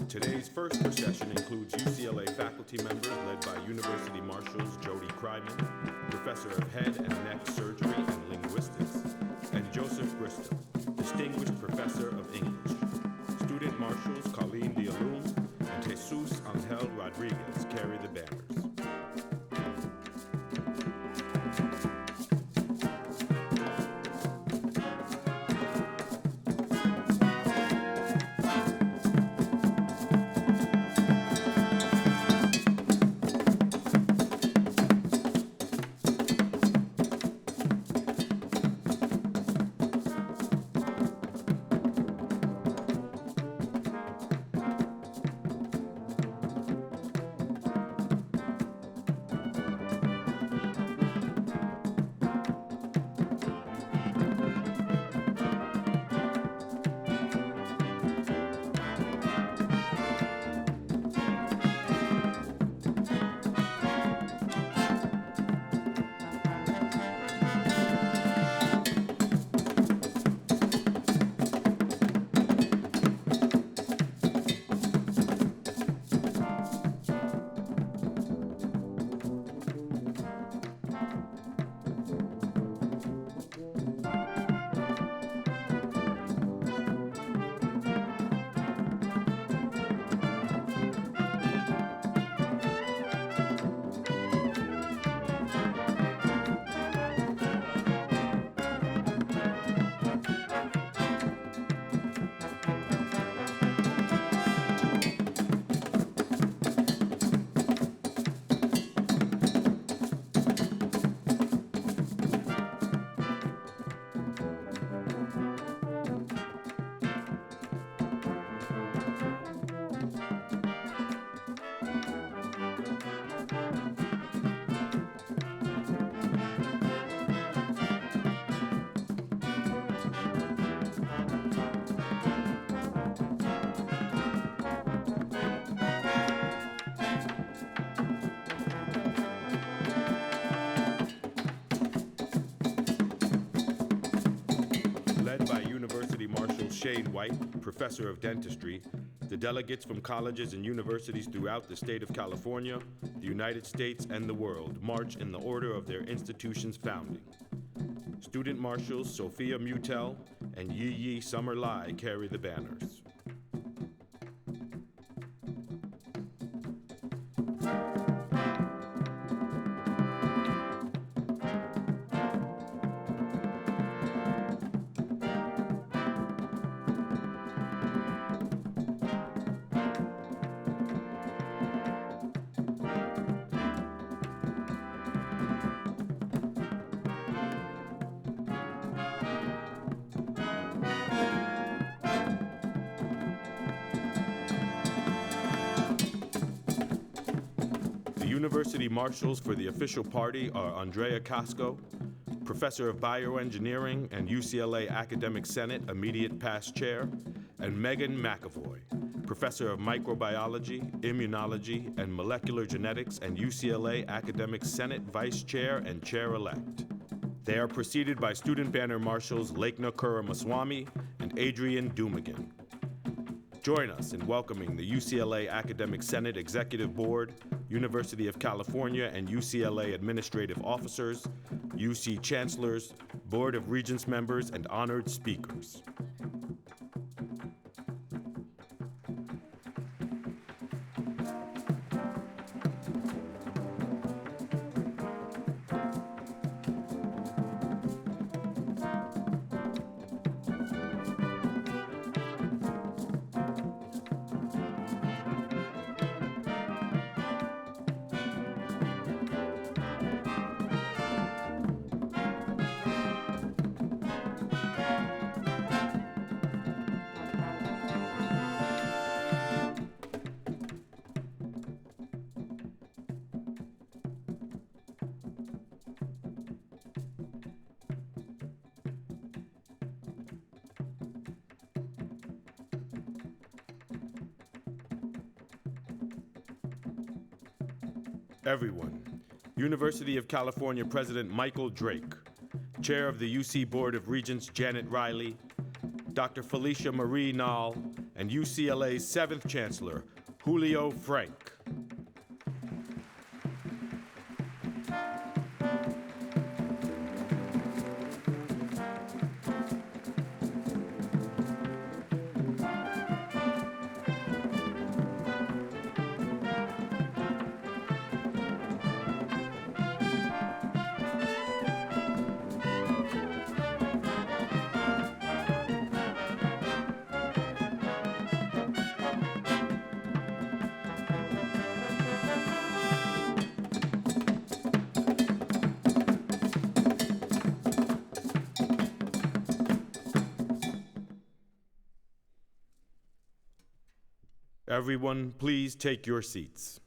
Today's first procession includes UCLA faculty members led by University Marshals Jody Kryman, Professor of Head and Neck Surgery and Linguistics, and Joseph Bristol, Distinguished Professor of English. Student Marshals Colleen Dialum and Jesus Angel Rodriguez carry the banners. Shade White, Professor of Dentistry, the delegates from colleges and universities throughout the state of California, the United States, and the world march in the order of their institution's founding. Student Marshals Sophia Mutel and Yi Yi Summer Lai carry the banners. University Marshals for the official party are Andrea Casco, Professor of Bioengineering and UCLA Academic Senate Immediate Past Chair, and Megan McAvoy, Professor of Microbiology, Immunology, and Molecular Genetics and UCLA Academic Senate Vice Chair and Chair-elect. They are preceded by Student Banner Marshals Lekna Kuramaswamy and Adrian Dumigan. Join us in welcoming the UCLA Academic Senate Executive Board, University of California and UCLA administrative officers, UC chancellors, Board of Regents members, and honored speakers. Everyone. University of California President Michael Drake, Chair of the UC Board of Regents Janet Riley, Dr. Felicia Marie Nall, and UCLA's 7th Chancellor, Julio Frenk. Everyone, please take your seats.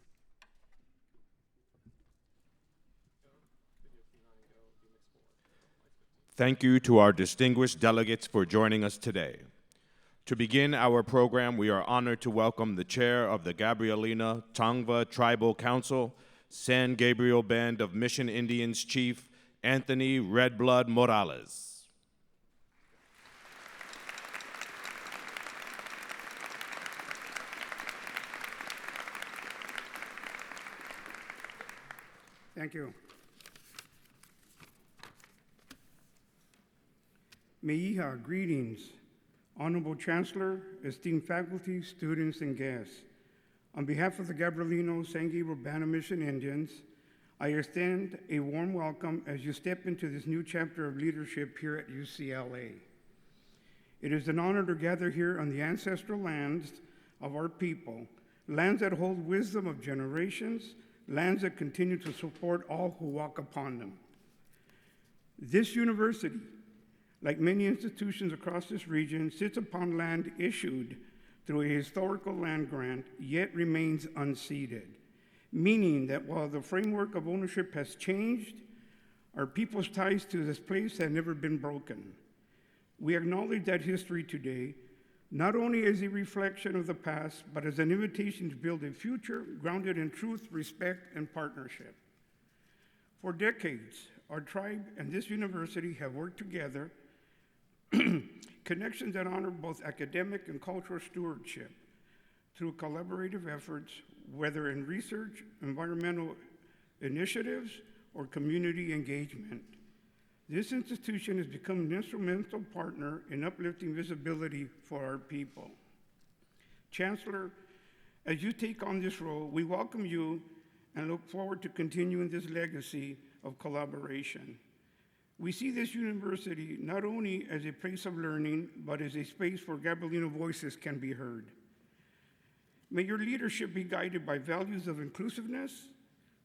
Thank you to our distinguished delegates for joining us today. To begin our program, we are honored to welcome the chair of the Gabrielina Tongva Tribal Council, San Gabriel Band of Mission Indians Chief Anthony Redblood Morales. Thank you. Meiha, greetings. Honorable Chancellor, esteemed faculty, students, and guests. On behalf of the Gabrielino San Gabriel Band of Mission Indians, I extend a warm welcome as you step into this new chapter of leadership here at UCLA. It is an honor to gather here on the ancestral lands of our people, lands that hold wisdom of generations, lands that continue to support all who walk upon them. This university, like many institutions across this region, sits upon land issued through a historical land grant, yet remains unceded, meaning that while the framework of ownership has changed, our people's ties to this place have never been broken. We acknowledge that history today, not only as a reflection of the past, but as an invitation to build a future grounded in truth, respect, and partnership. For decades, our tribe and this university have worked together, connections that honor both academic and cultural stewardship through collaborative efforts, whether in research, environmental initiatives, or community engagement. This institution has become an instrumental partner in uplifting visibility for our people. Chancellor, as you take on this role, we welcome you and look forward to continuing this legacy of collaboration. We see this university not only as a place of learning, but as a space where Gabrielino voices can be heard. May your leadership be guided by values of inclusiveness,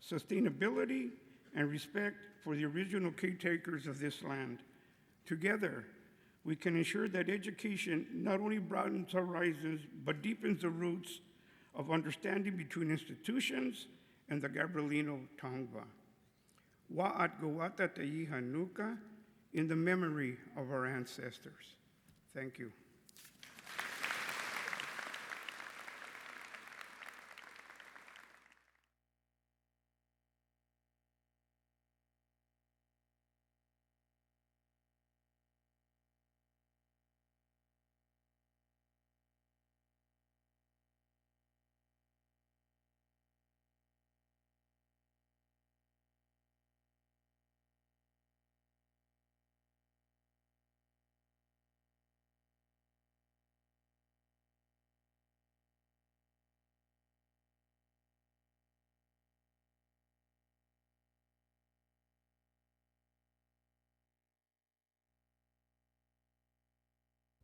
sustainability, and respect for the original caretakers of this land. Together, we can ensure that education not only broadens horizons, but deepens the roots of understanding between institutions and the Gabrielino Tongva. Wa'at gawata ta'iha nuka, in the memory of our ancestors. Thank you.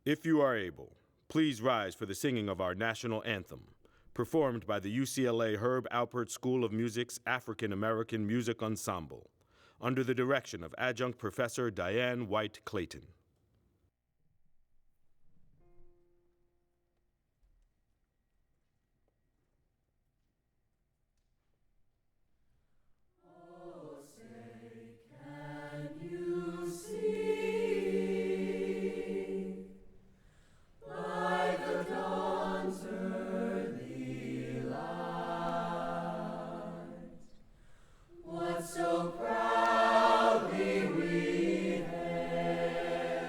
If you are able, please rise for the singing of our national anthem, performed by the UCLA Herb Alpert School of Music's African American Music Ensemble, under the direction of Adjunct Professor Diane White Clayton. So proudly we hail.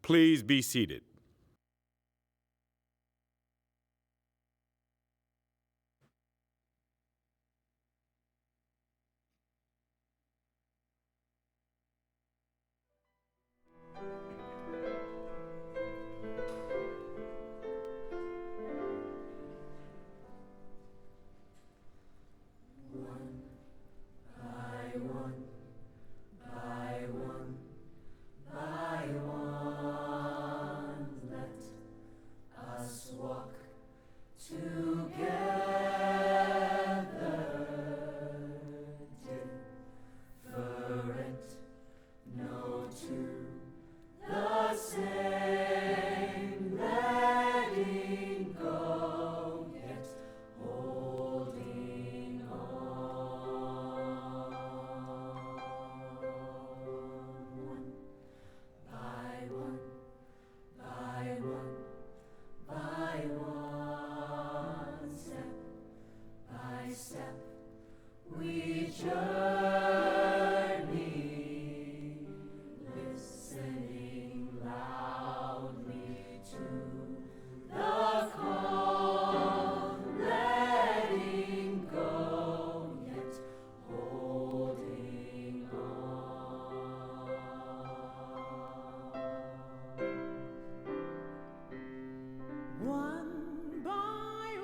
Please be seated. One by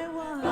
one.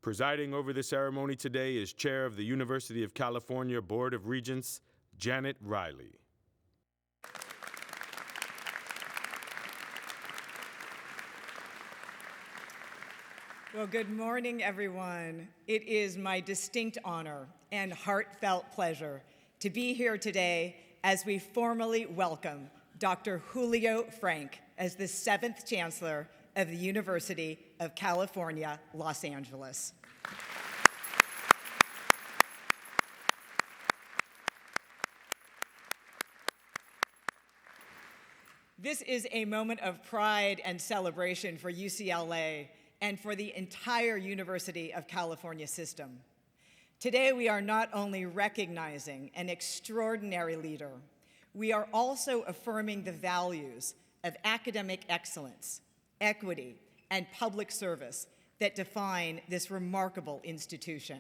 Presiding over the ceremony today is Chair of the University of California Board of Regents, Janet Riley. Well, good morning, everyone. It is my distinct honor and heartfelt pleasure to be here today as we formally welcome Dr. Julio Frenk as the 7th Chancellor of the University of California, Los Angeles. This is a moment of pride and celebration for UCLA and for the entire University of California system. Today, we are not only recognizing an extraordinary leader, we are also affirming the values of academic excellence, equity, and public service that define this remarkable institution.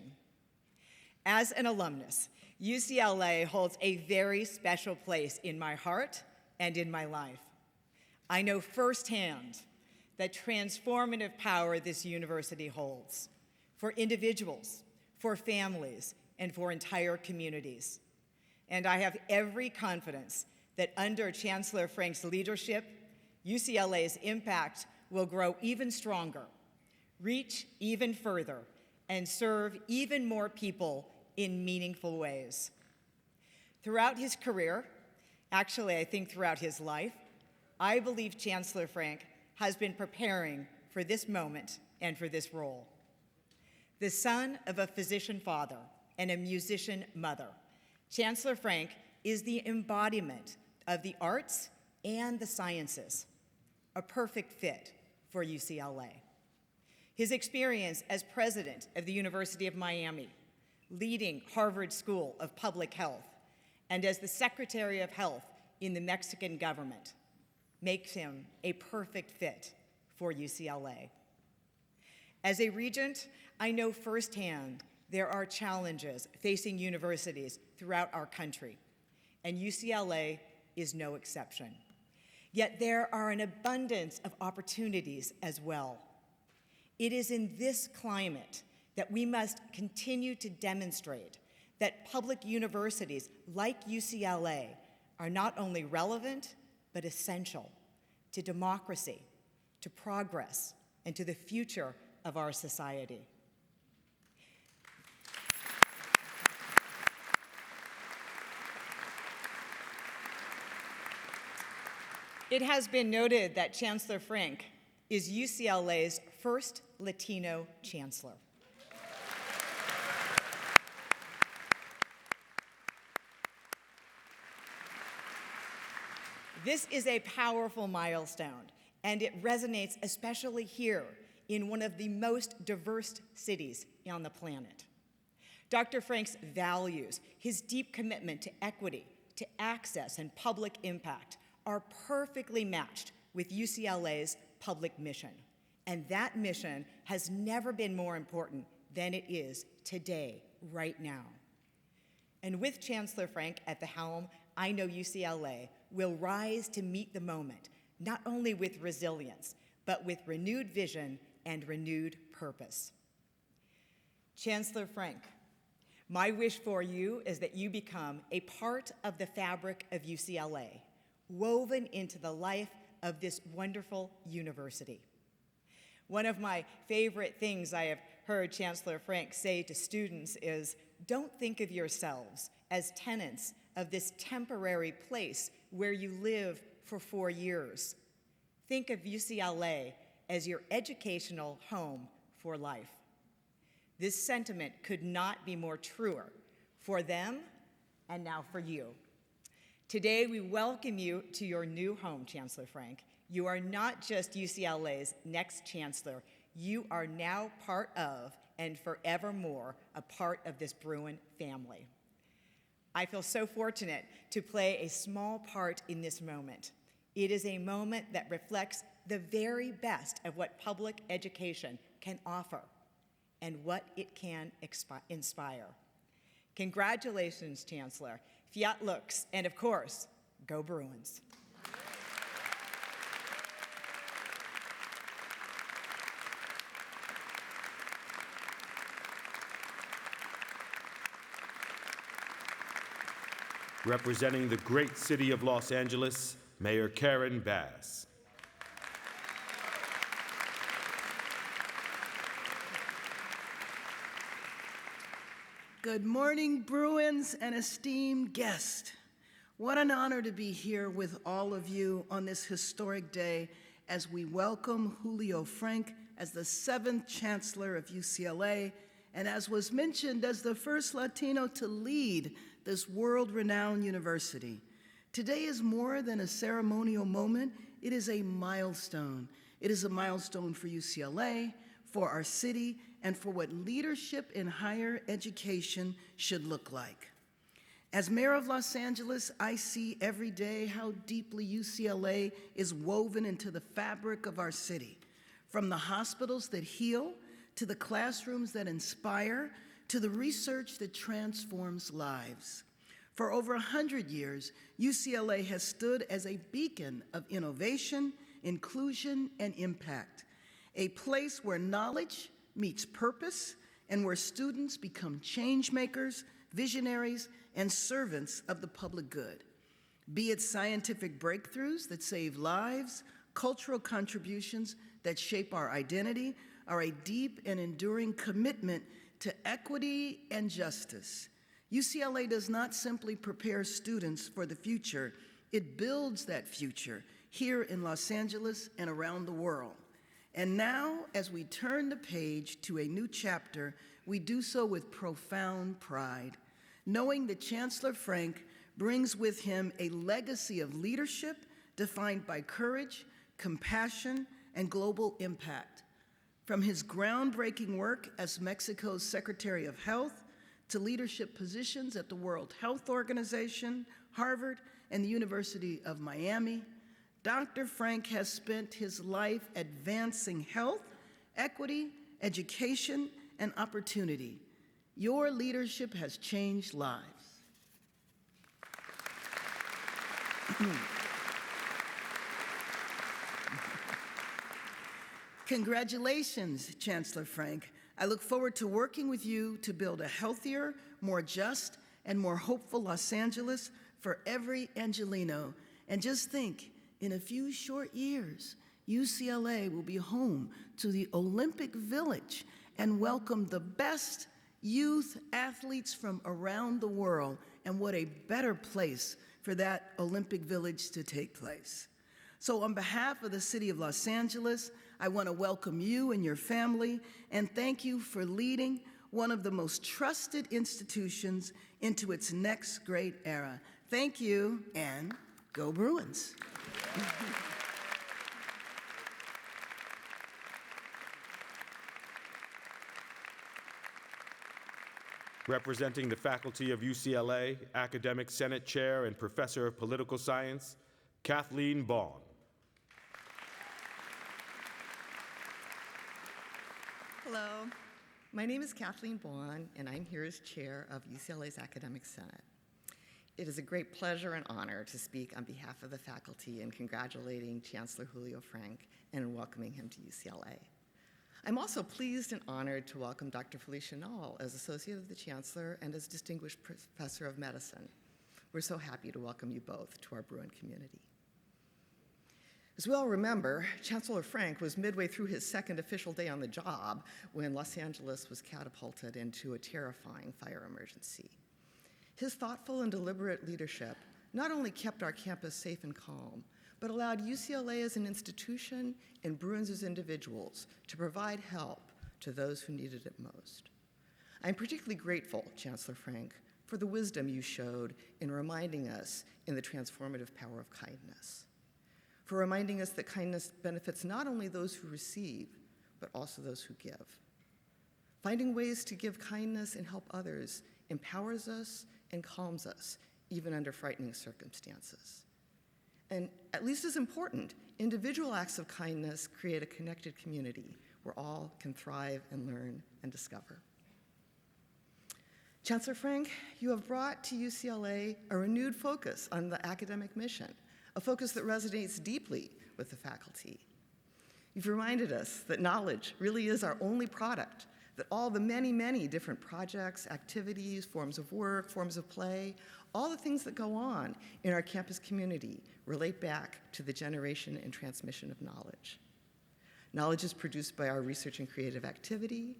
As an alumnus, UCLA holds a very special place in my heart and in my life. I know firsthand the transformative power this university holds for individuals, for families, and for entire communities. And I have every confidence that under Chancellor Frenk's leadership, UCLA's impact will grow even stronger, reach even further, and serve even more people in meaningful ways. Throughout his career, actually I think throughout his life, I believe Chancellor Frenk has been preparing for this moment and for this role. The son of a physician father and a musician mother, Chancellor Frenk is the embodiment of the arts and the sciences, a perfect fit for UCLA. His experience as president of the University of Miami, leading Harvard School of Public Health, and as the Secretary of Health in the Mexican government makes him a perfect fit for UCLA. As a regent, I know firsthand there are challenges facing universities throughout our country, and UCLA is no exception. Yet there are an abundance of opportunities as well. It is in this climate that we must continue to demonstrate that public universities like UCLA are not only relevant, but essential to democracy, to progress, and to the future of our society. It has been noted that Chancellor Frenk is UCLA's first Latino chancellor. This is a powerful milestone, and it resonates especially here in one of the most diverse cities on the planet. Dr. Frenk's values, his deep commitment to equity, to access, and public impact are perfectly matched with UCLA's public mission. And that mission has never been more important than it is today, right now. And with Chancellor Frenk at the helm, I know UCLA will rise to meet the moment, not only with resilience, but with renewed vision and renewed purpose. Chancellor Frenk, my wish for you is that you become a part of the fabric of UCLA, woven into the life of this wonderful university. One of my favorite things I have heard Chancellor Frenk say to students is, don't think of yourselves as tenants of this temporary place where you live for 4 years. Think of UCLA as your educational home for life. This sentiment could not be more truer for them and now for you. Today, we welcome you to your new home, Chancellor Frenk. You are not just UCLA's next chancellor, you are now part of and forevermore a part of this Bruin family. I feel so fortunate to play a small part in this moment. It is a moment that reflects the very best of what public education can offer and what it can inspire. Congratulations, Chancellor. Fiat lux, and of course, go Bruins. Representing the great city of Los Angeles, Mayor Karen Bass. Good morning, Bruins and esteemed guests. What an honor to be here with all of you on this historic day as we welcome Julio Frenk as the 7th Chancellor of UCLA, and as was mentioned, as the first Latino to lead this world-renowned university. Today is more than a ceremonial moment, it is a milestone. It is a milestone for UCLA, for our city, and for what leadership in higher education should look like. As mayor of Los Angeles, I see every day how deeply UCLA is woven into the fabric of our city, from the hospitals that heal, to the classrooms that inspire, to the research that transforms lives. For over 100 years, UCLA has stood as a beacon of innovation, inclusion, and impact, a place where knowledge meets purpose and where students become change makers, visionaries, and servants of the public good. Be it scientific breakthroughs that save lives, cultural contributions that shape our identity, or a deep and enduring commitment to equity and justice. UCLA does not simply prepare students for the future, it builds that future here in Los Angeles and around the world. And now, as we turn the page to a new chapter, we do so with profound pride, knowing that Chancellor Frenk brings with him a legacy of leadership defined by courage, compassion, and global impact. From his groundbreaking work as Mexico's Secretary of Health to leadership positions at the World Health Organization, Harvard, and the University of Miami, Dr. Frenk has spent his life advancing health, equity, education, and opportunity. Your leadership has changed lives. Congratulations, Chancellor Frenk. I look forward to working with you to build a healthier, more just, and more hopeful Los Angeles for every Angelino. And just think, in a few short years, UCLA will be home to the Olympic Village and welcome the best youth athletes from around the world. And what a better place for that Olympic Village to take place. So on behalf of the city of Los Angeles, I want to welcome you and your family and thank you for leading one of the most trusted institutions into its next great era. Thank you, and go Bruins. Representing the faculty of UCLA, Academic Senate Chair and Professor of Political Science, Kathleen Baum. Hello, my name is Kathleen Baum, and I'm here as chair of UCLA's Academic Senate. It is a great pleasure and honor to speak on behalf of the faculty in congratulating Chancellor Julio Frenk and in welcoming him to UCLA. I'm also pleased and honored to welcome Dr. Processional as Associate of the Chancellor and as Distinguished Professor of Medicine. We're so happy to welcome you both to our Bruin community. As we all remember, Chancellor Frenk was midway through his second official day on the job when Los Angeles was catapulted into a terrifying fire emergency. His thoughtful and deliberate leadership not only kept our campus safe and calm, but allowed UCLA as an institution and Bruins as individuals to provide help to those who needed it most. I'm particularly grateful, Chancellor Frenk, for the wisdom you showed in reminding us in the transformative power of kindness, for reminding us that kindness benefits not only those who receive, but also those who give. Finding ways to give kindness and help others empowers us and calms us, even under frightening circumstances. And at least as important, individual acts of kindness create a connected community where all can thrive and learn and discover. Chancellor Frenk, you have brought to UCLA a renewed focus on the academic mission, a focus that resonates deeply with the faculty. You've reminded us that knowledge really is our only product, that all the many, many different projects, activities, forms of work, forms of play, all the things that go on in our campus community relate back to the generation and transmission of knowledge. Knowledge is produced by our research and creative activity.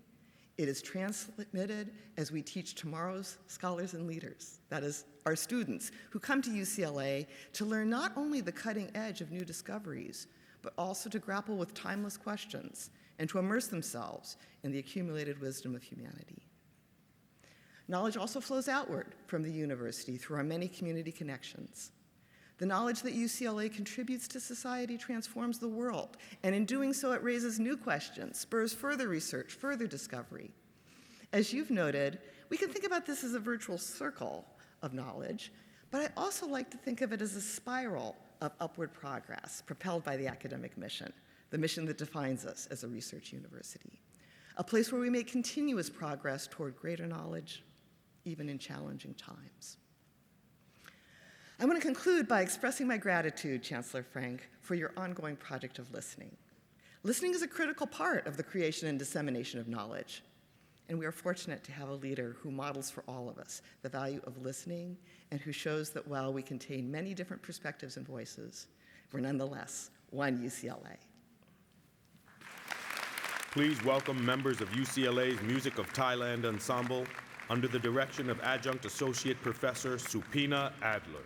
It is transmitted as we teach tomorrow's scholars and leaders, that is, our students who come to UCLA to learn not only the cutting edge of new discoveries, but also to grapple with timeless questions and to immerse themselves in the accumulated wisdom of humanity. Knowledge also flows outward from the university through our many community connections. The knowledge that UCLA contributes to society transforms the world, and in doing so, it raises new questions, spurs further research, further discovery. As you've noted, we can think about this as a virtual circle of knowledge, but I also like to think of it as a spiral of upward progress propelled by the academic mission, the mission that defines us as a research university, a place where we make continuous progress toward greater knowledge, even in challenging times. I want to conclude by expressing my gratitude, Chancellor Frenk, for your ongoing project of listening. Listening is a critical part of the creation and dissemination of knowledge, and we are fortunate to have a leader who models for all of us the value of listening and who shows that while we contain many different perspectives and voices, we're nonetheless one UCLA. Please welcome members of UCLA's Music of Thailand Ensemble under the direction of Adjunct Associate Professor Supina Adler.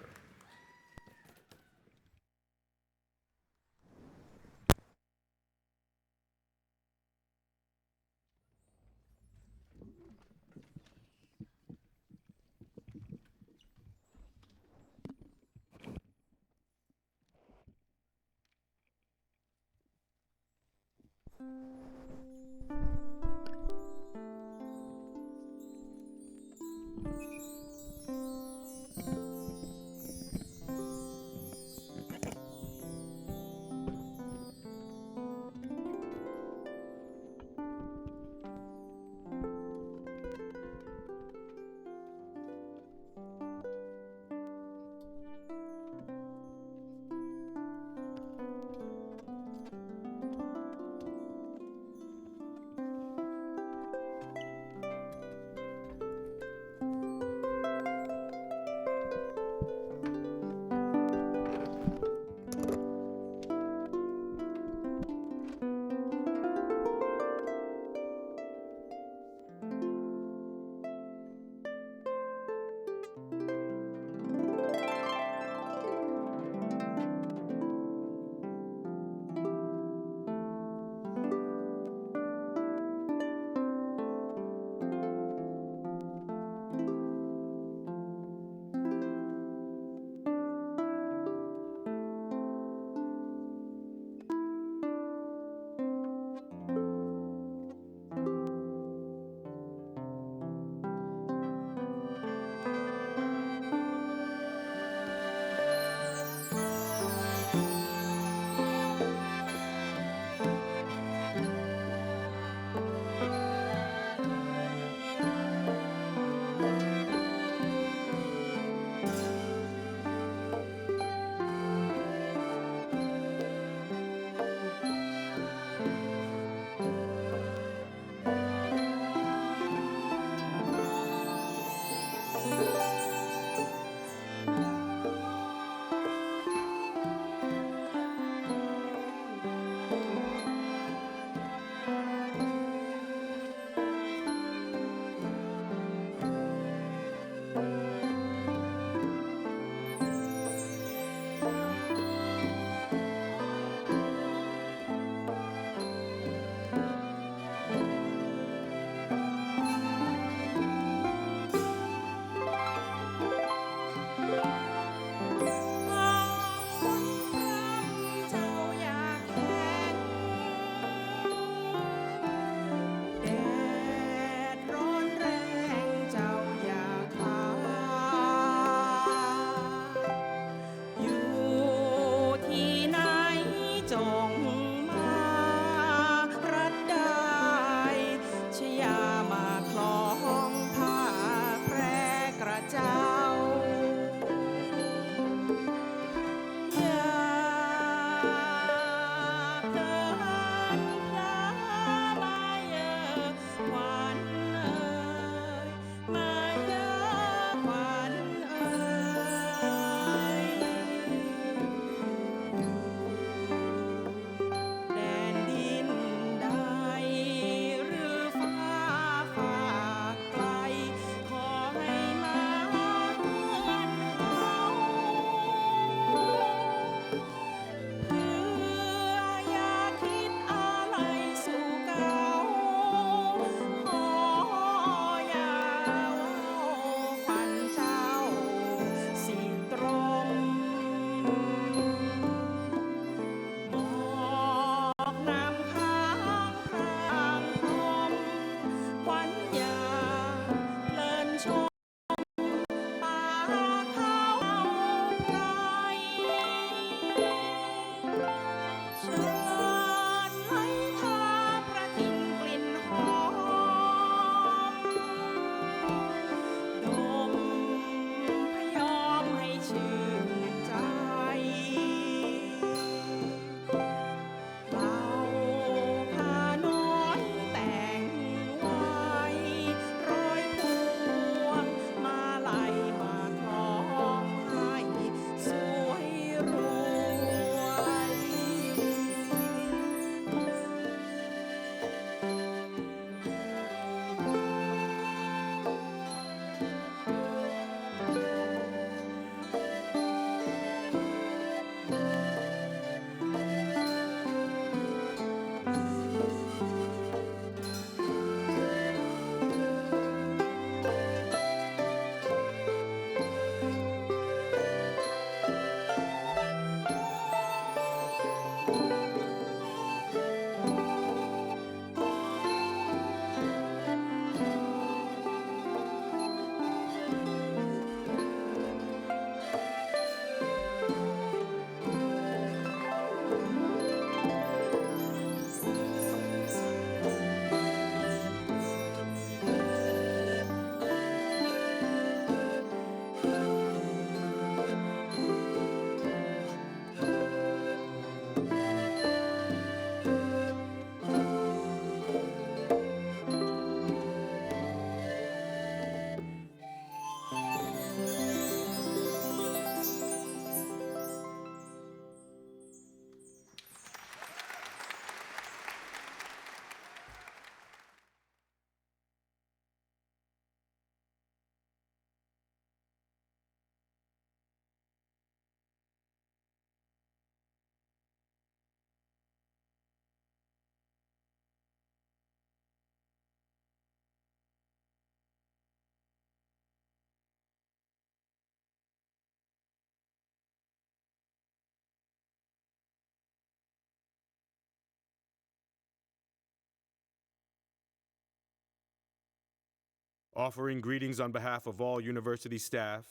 Offering greetings on behalf of all university staff,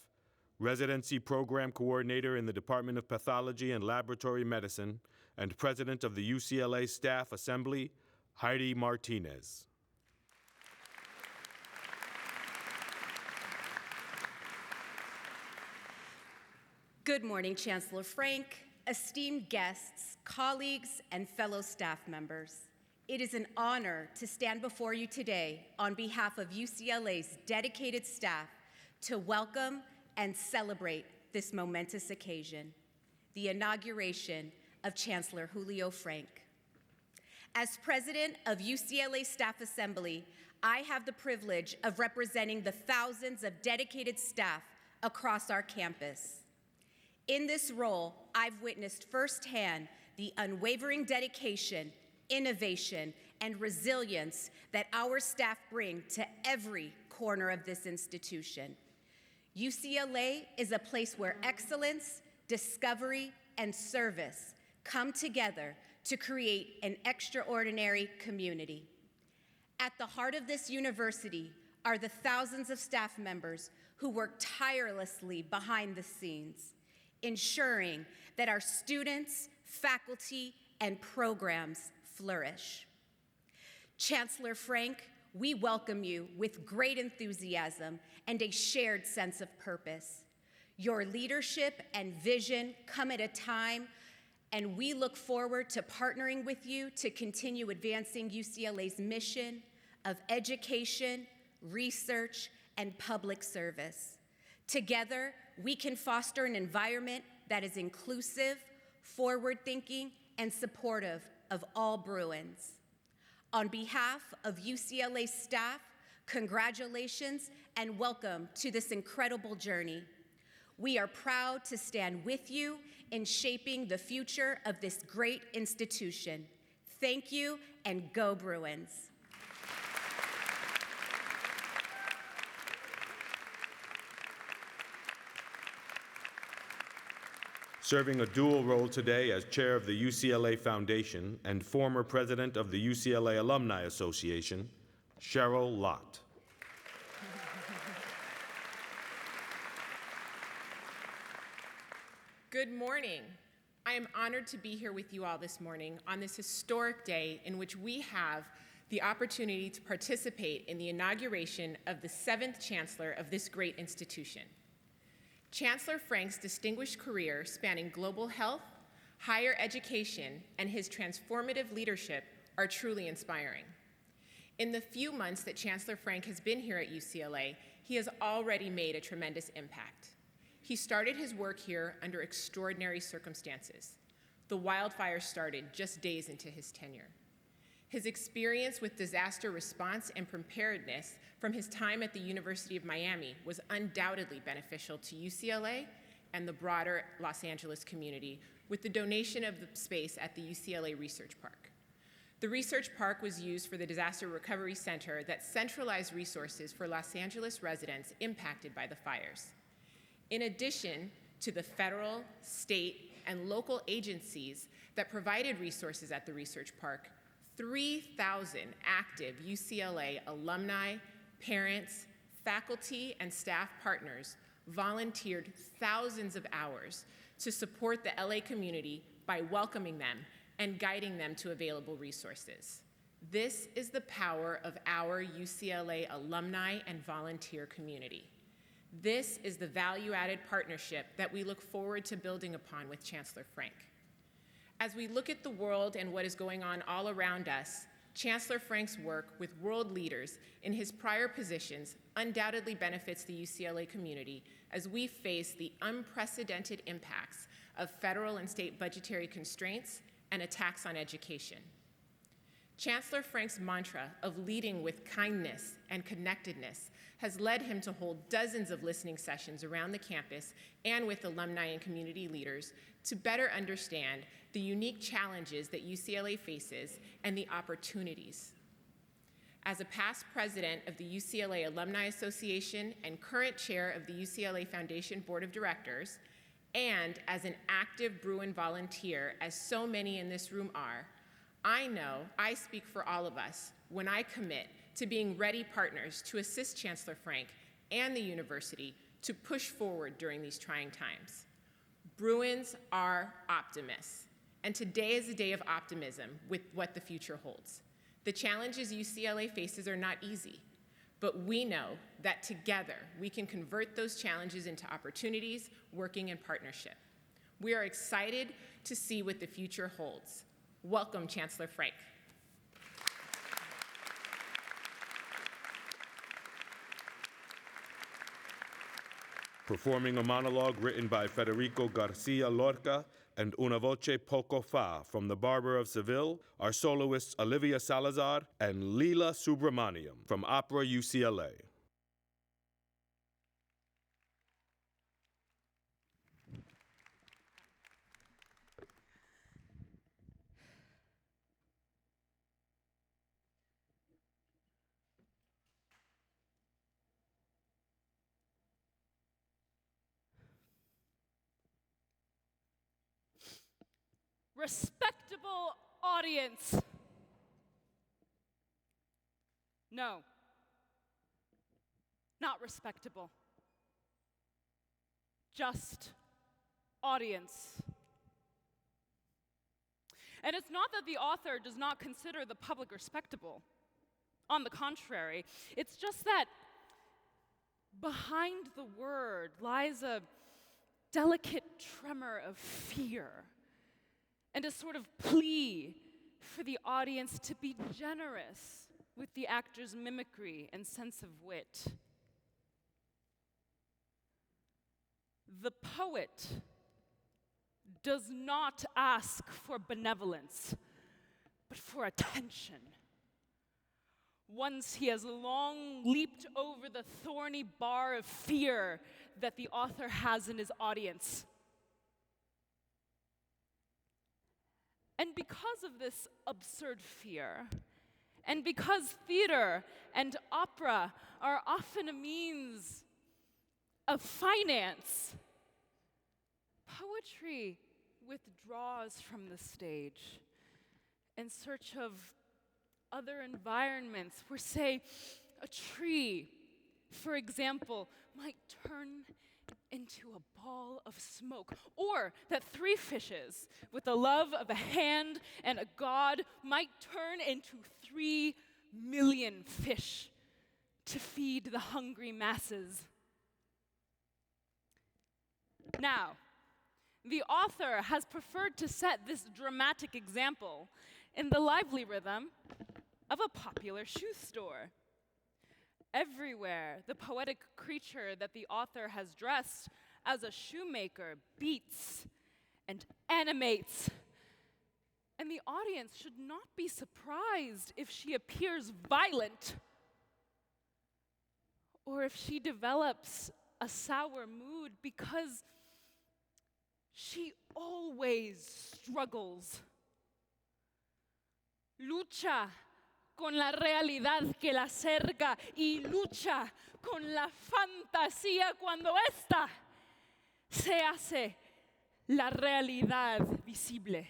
Residency Program Coordinator in the Department of Pathology and Laboratory Medicine, and President of the UCLA Staff Assembly, Heidi Martinez. Good morning, Chancellor Frenk, esteemed guests, colleagues, and fellow staff members. It is an honor to stand before you today on behalf of UCLA's dedicated staff to welcome and celebrate this momentous occasion, the inauguration of Chancellor Julio Frenk. As president of UCLA Staff Assembly, I have the privilege of representing the thousands of dedicated staff across our campus. In this role, I've witnessed firsthand the unwavering dedication, innovation, and resilience that our staff bring to every corner of this institution. UCLA is a place where excellence, discovery, and service come together to create an extraordinary community. At the heart of this university are the thousands of staff members who work tirelessly behind the scenes, ensuring that our students, faculty, and programs flourish. Chancellor Frenk, we welcome you with great enthusiasm and a shared sense of purpose. Your leadership and vision come at a time, and we look forward to partnering with you to continue advancing UCLA's mission of education, research, and public service. Together, we can foster an environment that is inclusive, forward-thinking, and supportive of all Bruins. On behalf of UCLA staff, congratulations and welcome to this incredible journey. We are proud to stand with you in shaping the future of this great institution. Thank you, and go Bruins. Serving a dual role today as chair of the UCLA Foundation and former president of the UCLA Alumni Association, Cheryl Lott. Good morning. I am honored to be here with you all this morning on this historic day in which we have the opportunity to participate in the inauguration of the 7th Chancellor of this great institution. Chancellor Frenk's distinguished career spanning global health, higher education, and his transformative leadership are truly inspiring. In the few months that Chancellor Frenk has been here at UCLA, he has already made a tremendous impact. He started his work here under extraordinary circumstances. The wildfires started just days into his tenure. His experience with disaster response and preparedness from his time at the University of Miami was undoubtedly beneficial to UCLA and the broader Los Angeles community with the donation of the space at the UCLA Research Park. The Research Park was used for the Disaster Recovery Center that centralized resources for Los Angeles residents impacted by the fires. In addition to the federal, state, and local agencies that provided resources at the Research Park, 3,000 active UCLA alumni, parents, faculty, and staff partners volunteered thousands of hours to support the LA community by welcoming them and guiding them to available resources. This is the power of our UCLA alumni and volunteer community. This is the value-added partnership that we look forward to building upon with Chancellor Frenk. As we look at the world and what is going on all around us, Chancellor Frenk's work with world leaders in his prior positions undoubtedly benefits the UCLA community as we face the unprecedented impacts of federal and state budgetary constraints and attacks on education. Chancellor Frenk's mantra of leading with kindness and connectedness has led him to hold dozens of listening sessions around the campus and with alumni and community leaders to better understand the unique challenges that UCLA faces and the opportunities. As a past president of the UCLA Alumni Association and current chair of the UCLA Foundation Board of Directors, and as an active Bruin volunteer, as so many in this room are, I know I speak for all of us when I commit to being ready partners to assist Chancellor Frenk and the university to push forward during these trying times. Bruins are optimists, and today is a day of optimism with what the future holds. The challenges UCLA faces are not easy, but we know that together we can convert those challenges into opportunities, working in partnership. We are excited to see what the future holds. Welcome, Chancellor Frenk. Performing a monologue written by Federico Garcia Lorca and Una Voce Poco Fa from The Barber of Seville are soloists Olivia Salazar and Leela Subramaniam from Opera UCLA. Respectable audience. No, not respectable. Just audience. And it's not that the author does not consider the public respectable. On the contrary, it's just that behind the word lies a delicate tremor of fear and a sort of plea for the audience to be generous with the actor's mimicry and sense of wit. The poet does not ask for benevolence, but for attention. Once he has long leaped over the thorny bar of fear that the author has in his audience. And because of this absurd fear, and because theater and opera are often a means of finance, poetry withdraws from the stage in search of other environments where, say, a tree, for example, might turn into a ball of smoke, or that three fishes with the love of a hand and a god might turn into 3 million fish to feed the hungry masses. Now, the author has preferred to set this dramatic example in the lively rhythm of a popular shoe store. Everywhere, the poetic creature that the author has dressed as a shoemaker beats and animates. And the audience should not be surprised if she appears violent or if she develops a sour mood, because she always struggles. Lucha con la realidad que la cerca y lucha con la fantasía cuando ésta se hace la realidad visible.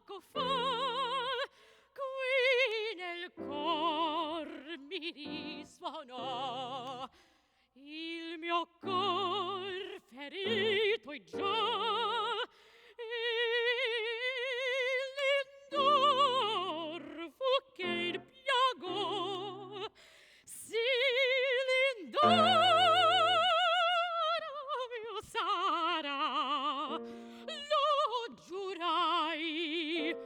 poco fa, qui nel cor mi risuonò. Il mio cor ferito è già, l'indor fu che il piago, sì l'indor mio sarà, lo giurai,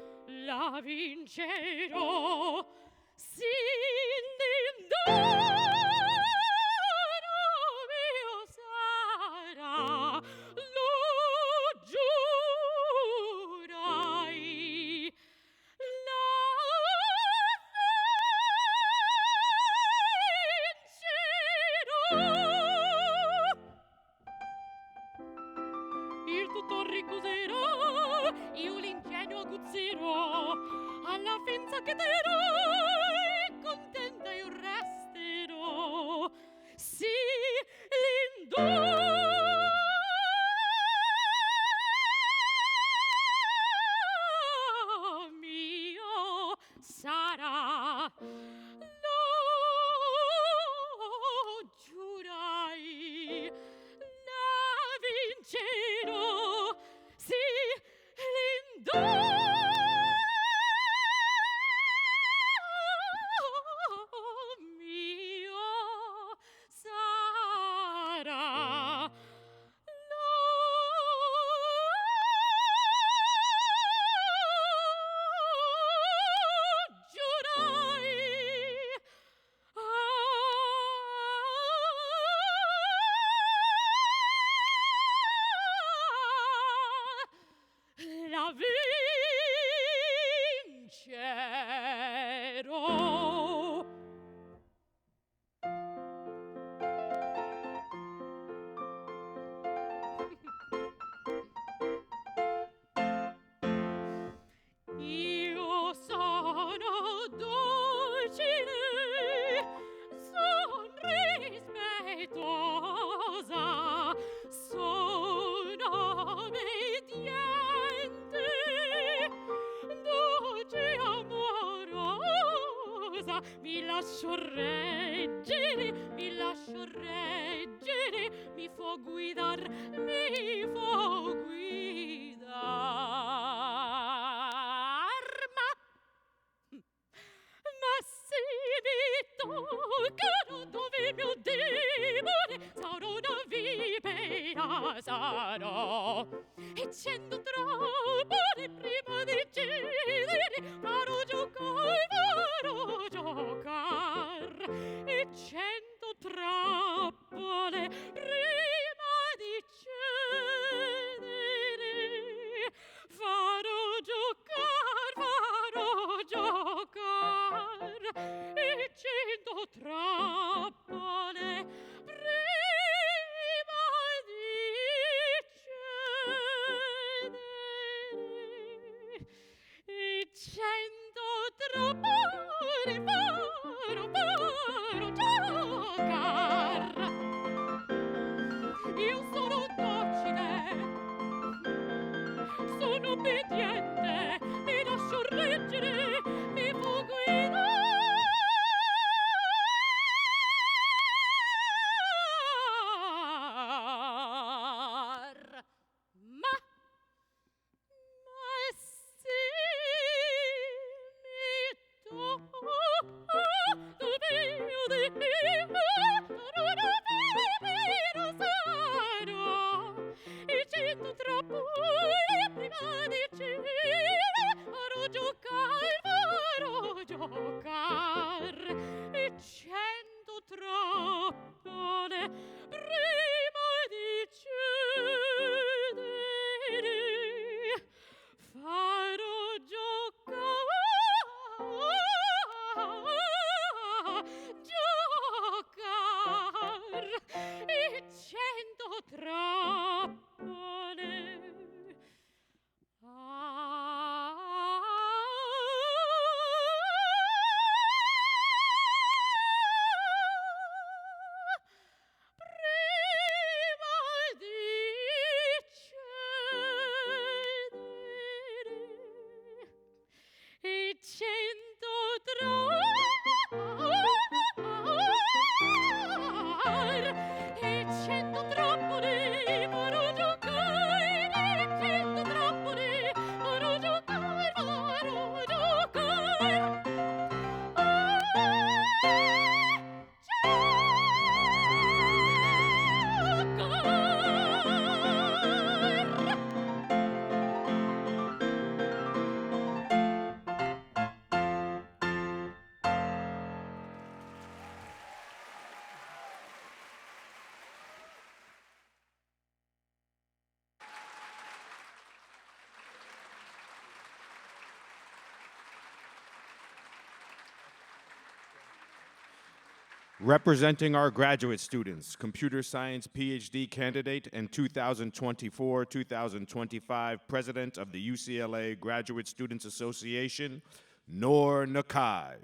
la vincerò, sì l'indor io l'ingenio aguzzerò, alla fin saccherò e contenta io resterò. Sì, l'indor mio sarà, lo giurai, la vincerò. Sì, l'indor mio sarà, lo giurai. La vincerò. Io sono docile, son rispettosa, sono obbediente, dolce amorosa, mi lascio reggere, mi fo guidar, mi fo guidar. Ma se mi toccano dove il mio debole, sarò una vipera, sarò. E cento trappole prima di cedere, farò giocar. E cento trappole prima di cedere, farò giocar. E cento trappole prima di cedere, e cento trappole farò giocar. Io sono docile, sono obbediente, mi lascio reggere, mi fo guidar. Ma se mi tocca dove io sarò, e cento trappole prima di cedere, farò giocar. E cento trappole prima di cedere, farò giocar. E cento trappole Representing our graduate students, computer science PhD candidate and 2024-2025 president of the UCLA Graduate Students Association, Noor Nakai.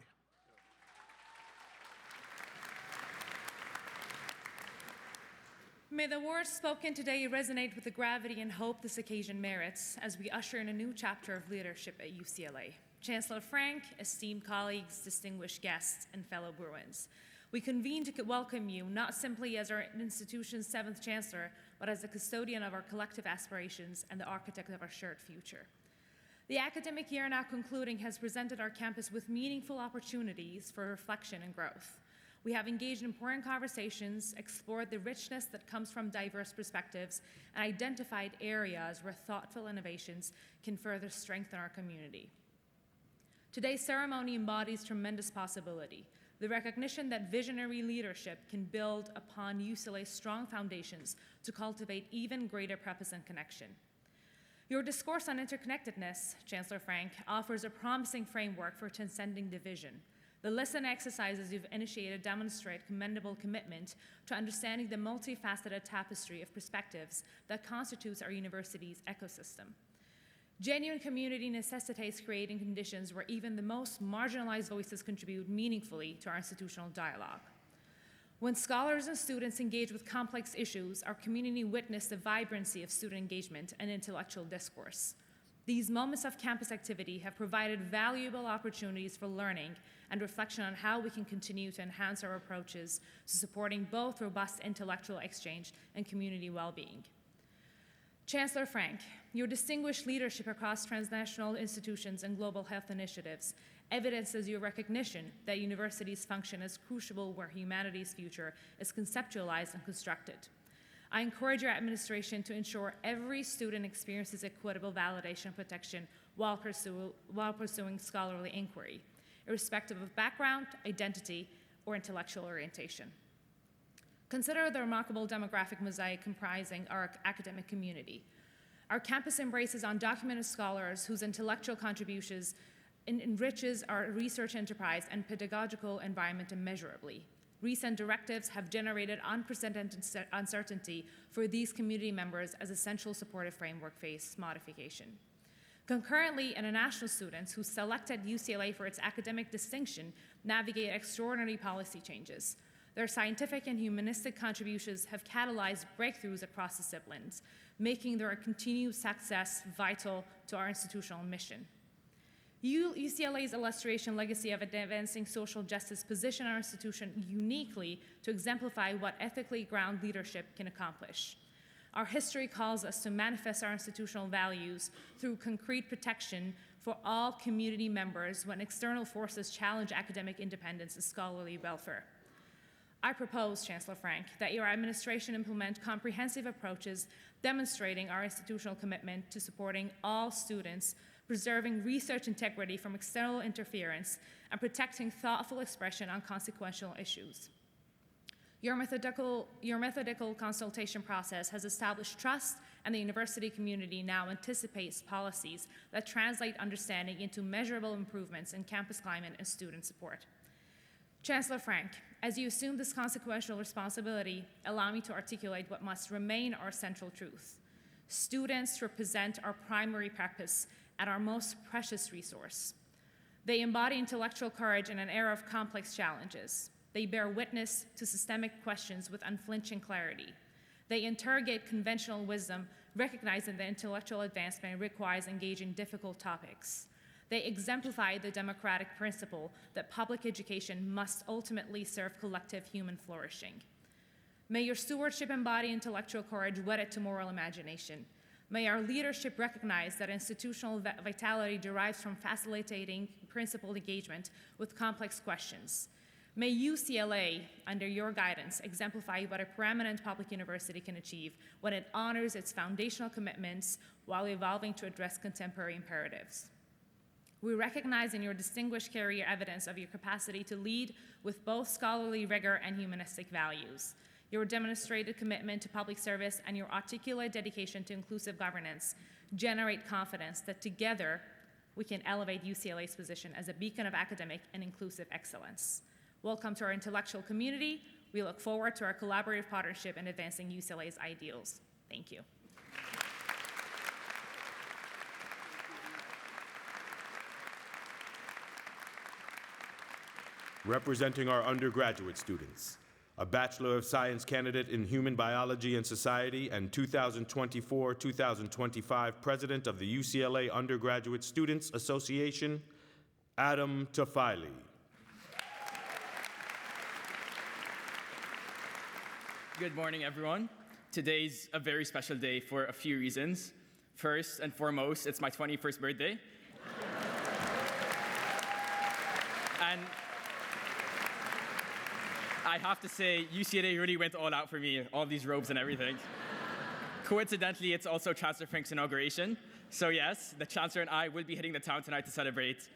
May the words spoken today resonate with the gravity and hope this occasion merits as we usher in a new chapter of leadership at UCLA. Chancellor Frenk, esteemed colleagues, distinguished guests, and fellow Bruins, we convene to welcome you not simply as our institution's 7th Chancellor, but as the custodian of our collective aspirations and the architect of our shared future. The academic year now concluding has presented our campus with meaningful opportunities for reflection and growth. We have engaged in important conversations, explored the richness that comes from diverse perspectives, and identified areas where thoughtful innovations can further strengthen our community. Today's ceremony embodies tremendous possibility, the recognition that visionary leadership can build upon UCLA's strong foundations to cultivate even greater purpose and connection. Your discourse on interconnectedness, Chancellor Frenk, offers a promising framework for transcending division. The lesson exercises you've initiated demonstrate commendable commitment to understanding the multifaceted tapestry of perspectives that constitutes our university's ecosystem. Genuine community necessitates creating conditions where even the most marginalized voices contribute meaningfully to our institutional dialogue. When scholars and students engage with complex issues, our community witnessed the vibrancy of student engagement and intellectual discourse. These moments of campus activity have provided valuable opportunities for learning and reflection on how we can continue to enhance our approaches to supporting both robust intellectual exchange and community well-being. Chancellor Frenk, your distinguished leadership across transnational institutions and global health initiatives evidences your recognition that universities function as crucible where humanity's future is conceptualized and constructed. I encourage your administration to ensure every student experiences equitable validation and protection while pursuing scholarly inquiry, irrespective of background, identity, or intellectual orientation. Consider the remarkable demographic mosaic comprising our academic community. Our campus embraces undocumented scholars whose intellectual contributions enriches our research enterprise and pedagogical environment immeasurably. Recent directives have generated unprecedented uncertainty for these community members as essential supportive framework face modification. Concurrently, international students who selected UCLA for its academic distinction navigate extraordinary policy changes. Their scientific and humanistic contributions have catalyzed breakthroughs across disciplines, making their continued success vital to our institutional mission. UCLA's illustration legacy of advancing social justice position our institution uniquely to exemplify what ethically ground leadership can accomplish. Our history calls us to manifest our institutional values through concrete protection for all community members when external forces challenge academic independence and scholarly welfare. I propose, Chancellor Frenk, that your administration implement comprehensive approaches demonstrating our institutional commitment to supporting all students, preserving research integrity from external interference, and protecting thoughtful expression on consequential issues. Your methodical consultation process has established trust, and the university community now anticipates policies that translate understanding into measurable improvements in campus climate and student support. Chancellor Frenk, as you assume this consequential responsibility, allow me to articulate what must remain our central truth. Students represent our primary purpose and our most precious resource. They embody intellectual courage in an era of complex challenges. They bear witness to systemic questions with unflinching clarity. They interrogate conventional wisdom, recognizing that intellectual advancement requires engaging difficult topics. They exemplify the democratic principle that public education must ultimately serve collective human flourishing. May your stewardship embody intellectual courage wedded to moral imagination. May our leadership recognize that institutional vitality derives from facilitating principled engagement with complex questions. May UCLA, under your guidance, exemplify what a preeminent public university can achieve when it honors its foundational commitments while evolving to address contemporary imperatives. We recognize in your distinguished career evidence of your capacity to lead with both scholarly rigor and humanistic values. Your demonstrated commitment to public service and your articulate dedication to inclusive governance generate confidence that together we can elevate UCLA's position as a beacon of academic and inclusive excellence. Welcome to our intellectual community. We look forward to our collaborative partnership in advancing UCLA's ideals. Thank you. Representing our undergraduate students, a Bachelor of Science candidate in Human Biology and Society and 2024-2025 President of the UCLA Undergraduate Students Association, Adam Tafili. Good morning, everyone. Today's a very special day for a few reasons. First and foremost, it's my 21st birthday. And I have to say, UCLA really went all out for me, all these robes and everything. Coincidentally, it's also Chancellor Frenk's inauguration. So yes, the Chancellor and I will be hitting the town tonight to celebrate,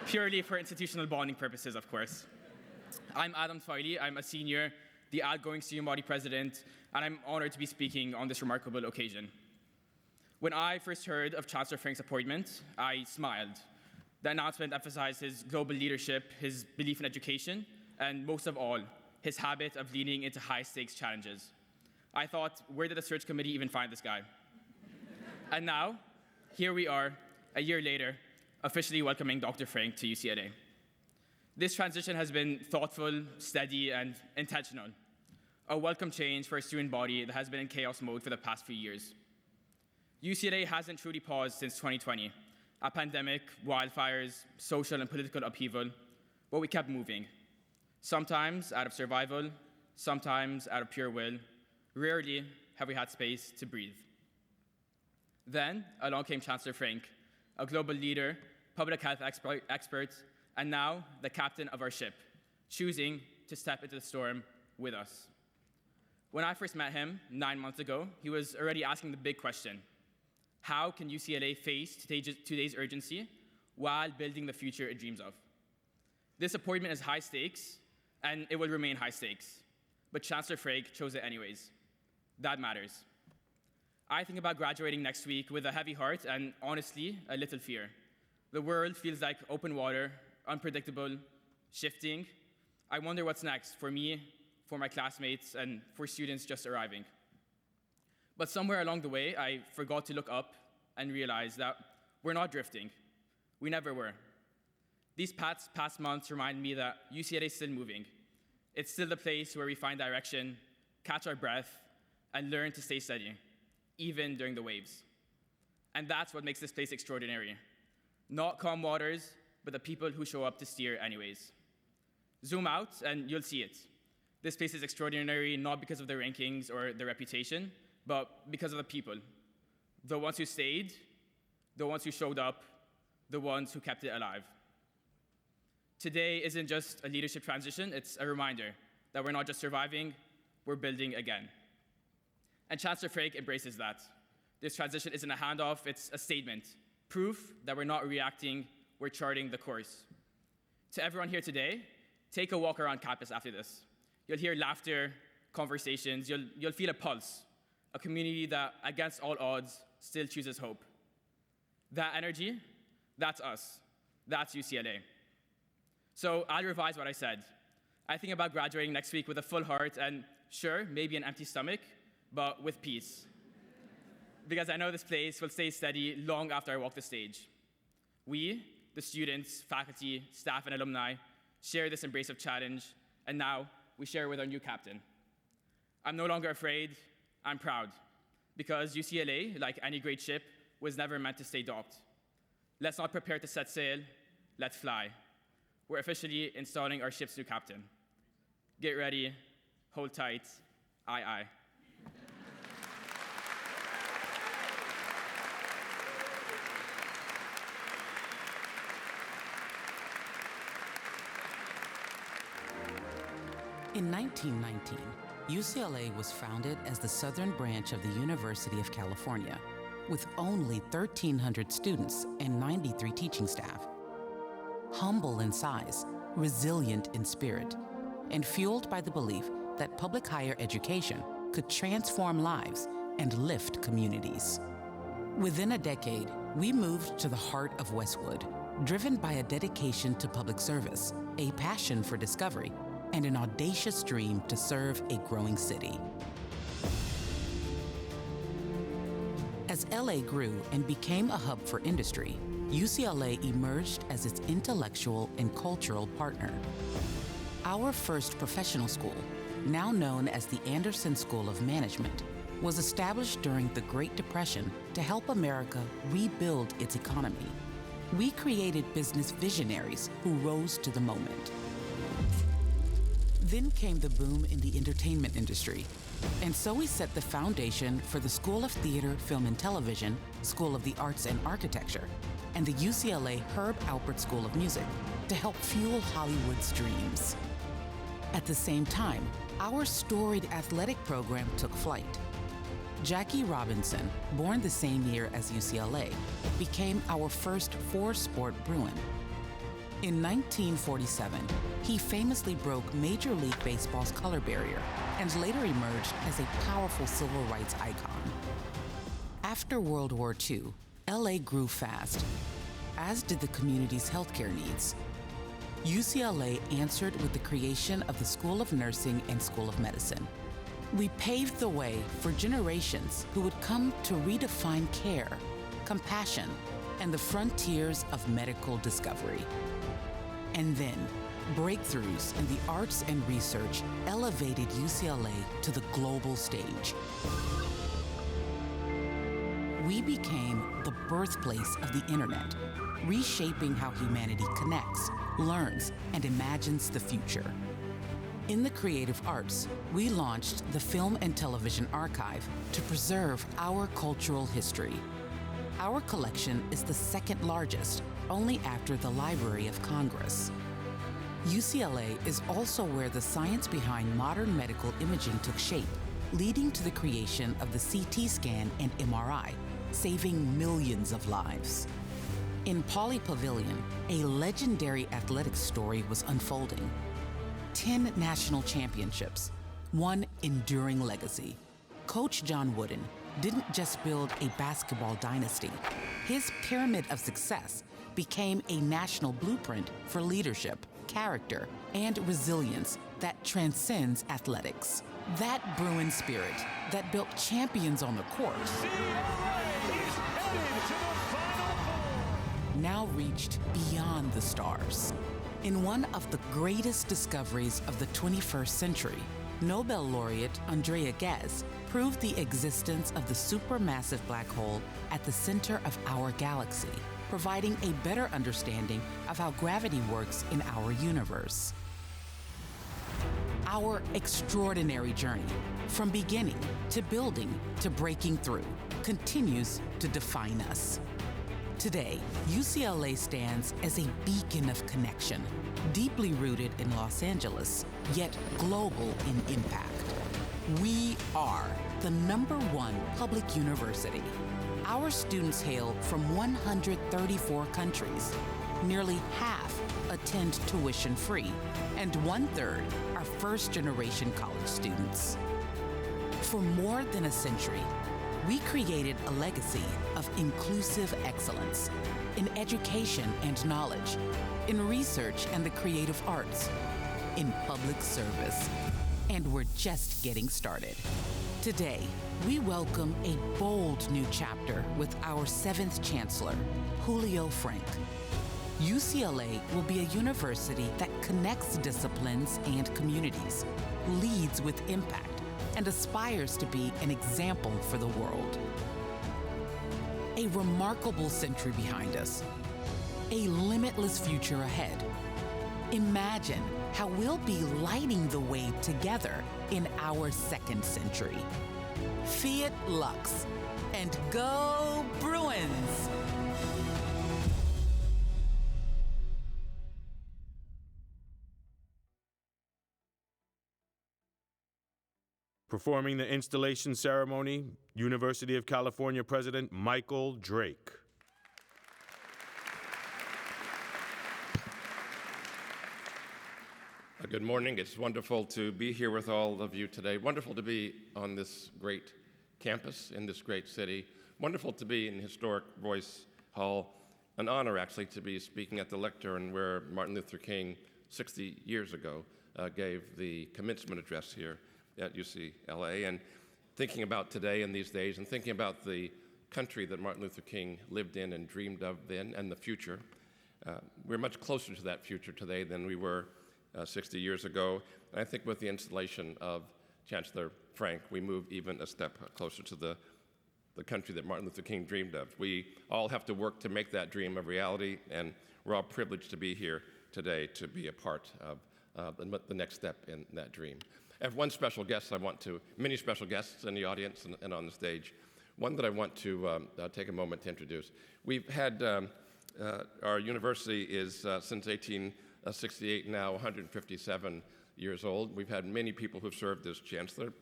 purely for institutional bonding purposes, of course. I'm Adam Tafili. I'm a senior, the outgoing student body president, and I'm honored to be speaking on this remarkable occasion. When I first heard of Chancellor Frenk's appointment, I smiled. The announcement emphasized his global leadership, his belief in education, and most of all, his habit of leaning into high-stakes challenges. I thought, where did the search committee even find this guy? And now, here we are, a year later, officially welcoming Dr. Frenk to UCLA. This transition has been thoughtful, steady, and intentional. A welcome change for a student body that has been in chaos mode for the past few years. UCLA hasn't truly paused since 2020. A pandemic, wildfires, social and political upheaval, but we kept moving. Sometimes out of survival, sometimes out of pure will. Rarely have we had space to breathe. Then, along came Chancellor Frenk, a global leader, public health expert, and now the captain of our ship, choosing to step into the storm with us. When I first met him 9 months ago, he was already asking the big question: how can UCLA face today's urgency while building the future it dreams of? This appointment is high stakes, and it will remain high stakes. But Chancellor Frenk chose it anyways. That matters. I think about graduating next week with a heavy heart and, honestly, a little fear. The world feels like open water, unpredictable, shifting. I wonder what's next for me, for my classmates, and for students just arriving. But somewhere along the way, I forgot to look up and realize that we're not drifting. We never were. These past months remind me that UCLA is still moving. It's still the place where we find direction, catch our breath, and learn to stay steady, even during the waves. And that's what makes this place extraordinary. Not calm waters, but the people who show up to steer anyways. Zoom out, and you'll see it. This place is extraordinary not because of the rankings or the reputation, but because of the people. The ones who stayed, the ones who showed up, the ones who kept it alive. Today isn't just a leadership transition, it's a reminder that we're not just surviving, we're building again. And Chancellor Frenk embraces that. This transition isn't a handoff, it's a statement. Proof that we're not reacting, we're charting the course. To everyone here today, take a walk around campus after this. You'll hear laughter, conversations, you'll feel a pulse, a community that, against all odds, still chooses hope. That energy, that's us. That's UCLA. So I'll revise what I said. I think about graduating next week with a full heart and, sure, maybe an empty stomach, but with peace. Because I know this place will stay steady long after I walk the stage. We, the students, faculty, staff, and alumni, share this embrace of challenge, and now we share it with our new captain. I'm no longer afraid, I'm proud, because UCLA, like any great ship, was never meant to stay docked. Let's not prepare to set sail, let's fly. We're officially installing our ship's new captain. Get ready, hold tight, aye, aye. In 1919, UCLA was founded as the southern branch of the University of California, with only 1,300 students and 93 teaching staff. Humble in size, resilient in spirit, and fueled by the belief that public higher education could transform lives and lift communities. Within a decade, we moved to the heart of Westwood, driven by a dedication to public service, a passion for discovery, and an audacious dream to serve a growing city. As LA grew and became a hub for industry, UCLA emerged as its intellectual and cultural partner. Our first professional school, now known as the Anderson School of Management, was established during the Great Depression to help America rebuild its economy. We created business visionaries who rose to the moment. Then came the boom in the entertainment industry, and so we set the foundation for the School of Theater, Film and Television, School of the Arts and Architecture, and the UCLA Herb Alpert School of Music to help fuel Hollywood's dreams. At the same time, our storied athletic program took flight. Jackie Robinson, born the same year as UCLA, became our first four-sport Bruin. In 1947, he famously broke Major League Baseball's color barrier and later emerged as a powerful civil rights icon. After World War II, LA grew fast, as did the community's healthcare needs. UCLA answered with the creation of the School of Nursing and School of Medicine. We paved the way for generations who would come to redefine care, compassion, and the frontiers of medical discovery. And then, breakthroughs in the arts and research elevated UCLA to the global stage. We became the birthplace of the internet, reshaping how humanity connects, learns, and imagines the future. In the creative arts, we launched the Film and Television Archive to preserve our cultural history. Our collection is the second largest, only after the Library of Congress. UCLA is also where the science behind modern medical imaging took shape, leading to the creation of the CT scan and MRI, saving millions of lives. In Pauley Pavilion, a legendary athletics story was unfolding. 10 national championships, one enduring legacy. Coach John Wooden didn't just build a basketball dynasty. His pyramid of success became a national blueprint for leadership, character, and resilience that transcends athletics. That Bruin spirit that built champions on the court now reached beyond the stars. In one of the greatest discoveries of the 21st century, Nobel laureate Andrea Ghez proved the existence of the supermassive black hole at the center of our galaxy, providing a better understanding of how gravity works in our universe. Our extraordinary journey, from beginning to building to breaking through, continues to define us. Today, UCLA stands as a beacon of connection, deeply rooted in Los Angeles, yet global in impact. We are the #1 public university. Our students hail from 134 countries. Nearly half attend tuition-free, and 1/3 are first-generation college students. For more than a century, we created a legacy of inclusive excellence in education and knowledge, in research and the creative arts, in public service. And we're just getting started. Today, we welcome a bold new chapter with our 7th Chancellor, Julio Frenk. UCLA will be a university that connects disciplines and communities, leads with impact, and aspires to be an example for the world. A remarkable century behind us, a limitless future ahead. Imagine how we'll be lighting the way together in our 2nd century. Fiat Lux, and go Bruins! Performing the installation ceremony, University of California President Michael Drake. Good morning. It's wonderful to be here with all of you today. Wonderful to be on this great campus in this great city. Wonderful to be in historic Royce Hall an honor, actually, to be speaking at the lectern where Martin Luther King, 60 years ago, gave the commencement address here at UCLA. And thinking about today and these days, and thinking about the country that Martin Luther King lived in and dreamed of then, and the future, we're much closer to that future today than we were 60 years ago. And I think with the installation of Chancellor Frenk, we move even a step closer to the country that Martin Luther King dreamed of. We all have to work to make that dream a reality, and we're all privileged to be here today to be a part of the next step in that dream. I have one special guest many special guests in the audience and on the stage. One that I want to take a moment to introduce. We've had, our university is since 1868 now 157 years old. We've had many people who've served as chancellor.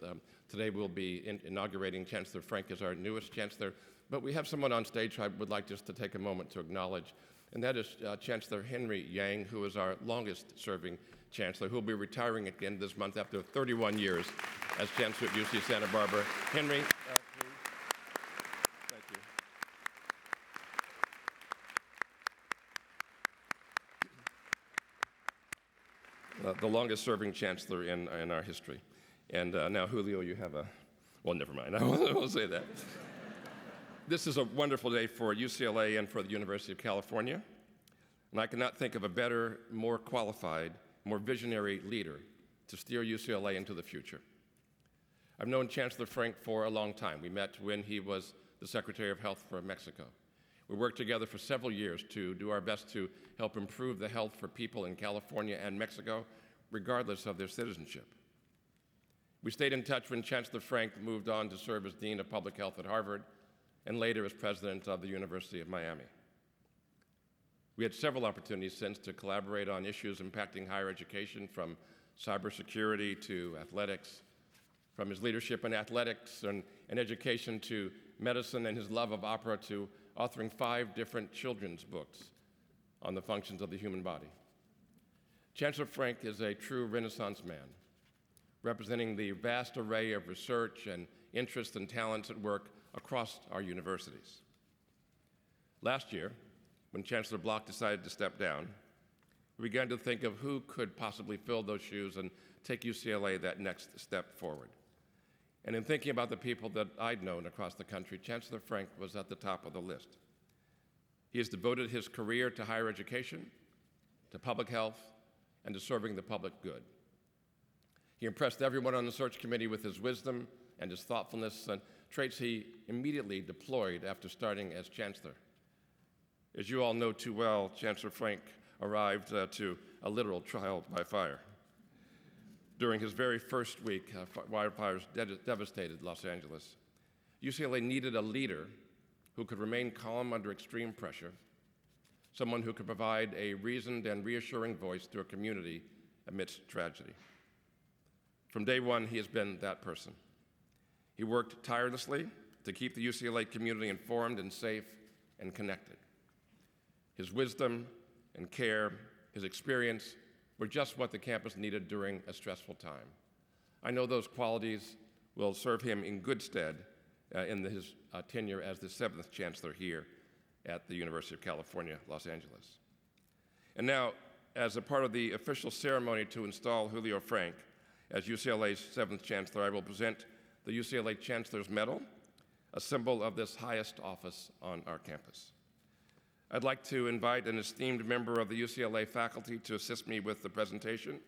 Today we'll be inaugurating Chancellor Frenk as our newest chancellor, but we have someone on stage I would like just to take a moment to acknowledge, and that is Chancellor Henry Yang, who is our longest serving chancellor, who will be retiring at the end of this month after 31 years as chancellor at UC Santa Barbara. Henry, please. Thank you. The longest serving chancellor in our history. And now, Julio, you have well, never mind, I won't say that. This is a wonderful day for UCLA and for the University of California. And I cannot think of a better, more qualified, more visionary leader to steer UCLA into the future. I've known Chancellor Frenk for a long time. We met when he was the Secretary of Health for Mexico. We worked together for several years to do our best to help improve the health for people in California and Mexico, regardless of their citizenship. We stayed in touch when Chancellor Frenk moved on to serve as Dean of Public Health at Harvard, and later as President of the University of Miami. We had several opportunities since to collaborate on issues impacting higher education, from cybersecurity to athletics, from his leadership in athletics and education to medicine and his love of opera to authoring 5 different children's books on the functions of the human body. Chancellor Frenk is a true Renaissance man, representing the vast array of research and interests and talents at work across our universities. Last year, when Chancellor Block decided to step down, we began to think of who could possibly fill those shoes and take UCLA that next step forward. And in thinking about the people that I'd known across the country, Chancellor Frenk was at the top of the list. He has devoted his career to higher education, to public health, and to serving the public good. He impressed everyone on the search committee with his wisdom and his thoughtfulness, and traits he immediately deployed after starting as chancellor. As you all know too well, Chancellor Frenk arrived to a literal trial by fire. During his very first week, wildfires devastated Los Angeles. UCLA needed a leader who could remain calm under extreme pressure, someone who could provide a reasoned and reassuring voice to a community amidst tragedy. From day one, he has been that person. He worked tirelessly to keep the UCLA community informed and safe and connected. His wisdom and care, his experience, were just what the campus needed during a stressful time. I know those qualities will serve him in good stead in his tenure as the 7th chancellor here at the University of California, Los Angeles. And now, as a part of the official ceremony to install Julio Frenk as UCLA's 7th chancellor, I will present the UCLA Chancellor's Medal, a symbol of this highest office on our campus. I'd like to invite an esteemed member of the UCLA faculty to assist me with the presentation.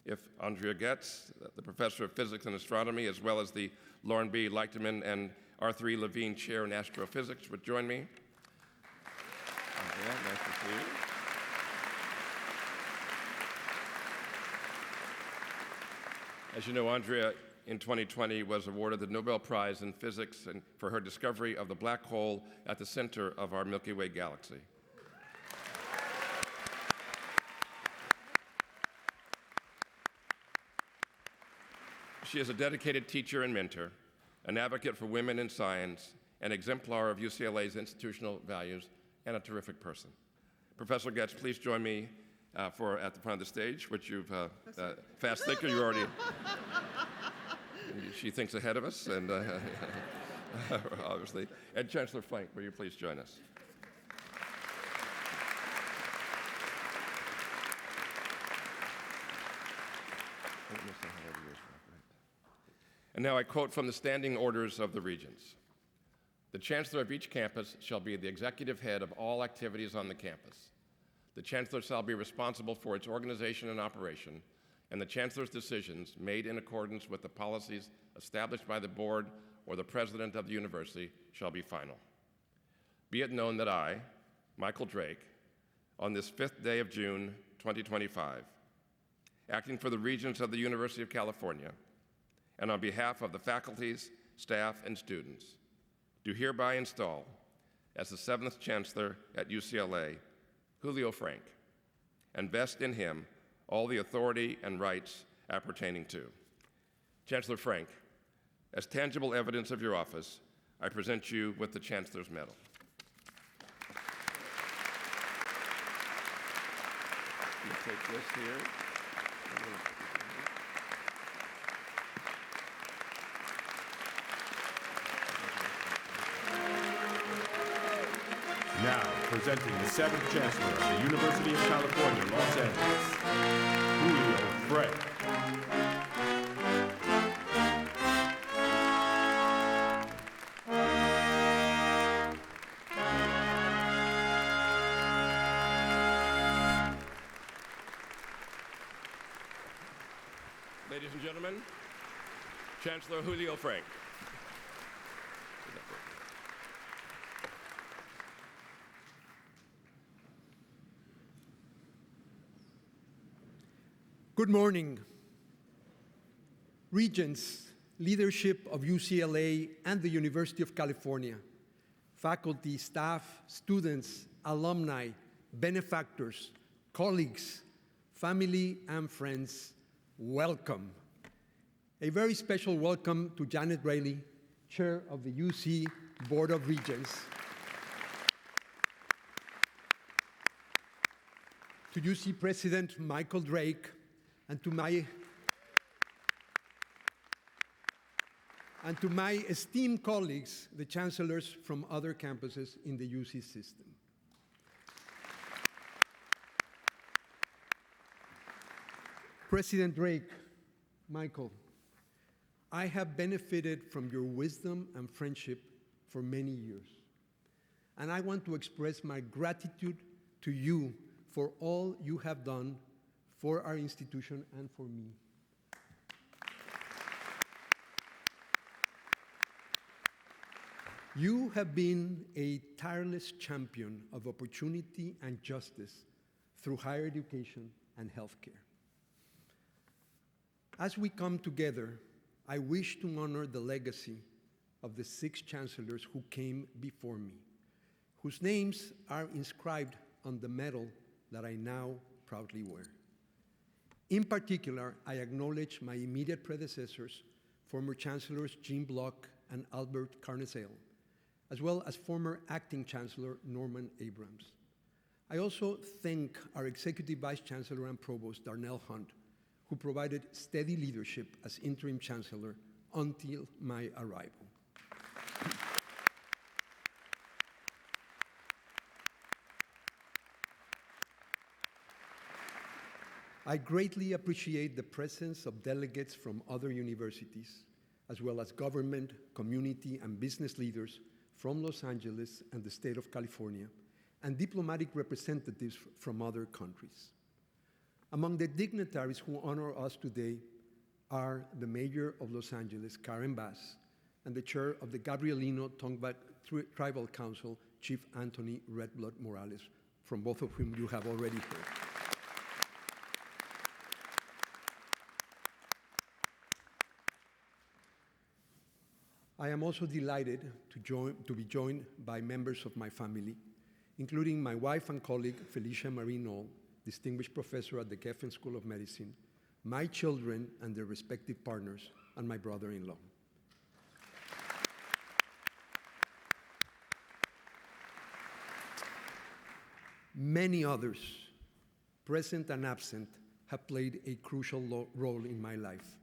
If Andrea Getz, the professor of physics and astronomy, as well as the Lauren B. Leichterman and Arthur E. Levine Chair in Astrophysics, would join me. Andrea, nice to see you. As you know, Andrea, in 2020, was awarded the Nobel Prize in Physics for her discovery of the black hole at the center of our Milky Way galaxy. She is a dedicated teacher and mentor, an advocate for women in science, an exemplar of UCLA's institutional values, and a terrific person. Professor Getz, please join me at the front of the stage, which you've, fast thinker, you already, she thinks ahead of us, and obviously. And Chancellor Frenk, will you please join us? And now I quote from the standing orders of the Regents. The Chancellor of each campus shall be the executive head of all activities on the campus. The Chancellor shall be responsible for its organization and operation, and the Chancellor's decisions made in accordance with the policies established by the Board or the President of the University shall be final. Be it known that I, Michael Drake, on this 5th day of June 2025, acting for the Regents of the University of California, and on behalf of the faculties, staff, and students, do hereby install as the 7th Chancellor at UCLA, Julio Frenk, and vest in him all the authority and rights appertaining to. Chancellor Frenk, as tangible evidence of your office, I present you with the Chancellor's Medal. You take this here. Now, presenting the 7th Chancellor of the University of California, Los Angeles, Julio Frenk. Ladies and gentlemen, Chancellor Julio Frenk. Good morning. Regents, leadership of UCLA and the University of California, faculty, staff, students, alumni, benefactors, colleagues, family, and friends, welcome. A very special welcome to Janet Rayleigh, Chair of the UC Board of Regents, to UC President Michael Drake, and to my esteemed colleagues, the chancellors from other campuses in the UC system. President Drake, Michael, I have benefited from your wisdom and friendship for many years, and I want to express my gratitude to you for all you have done for our institution and for me. You have been a tireless champion of opportunity and justice through higher education and healthcare. As we come together, I wish to honor the legacy of the 6 chancellors who came before me, whose names are inscribed on the medal that I now proudly wear. In particular, I acknowledge my immediate predecessors, former Chancellors Jean Block and Albert Carnesale, as well as former Acting Chancellor Norman Abrams. I also thank our Executive Vice Chancellor and Provost Darnell Hunt, who provided steady leadership as Interim Chancellor until my arrival. I greatly appreciate the presence of delegates from other universities, as well as government, community, and business leaders from Los Angeles and the state of California, and diplomatic representatives from other countries. Among the dignitaries who honor us today are the Mayor of Los Angeles, Karen Bass, and the Chair of the Gabrielino Tongva Tribal Council, Chief Anthony Redblood Morales, from both of whom you have already heard. I am also delighted to be joined by members of my family, including my wife and colleague, Felicia Marie Knoll, Distinguished Professor at the Geffen School of Medicine, my children and their respective partners, and my brother-in-law. Many others, present and absent, have played a crucial role in my life.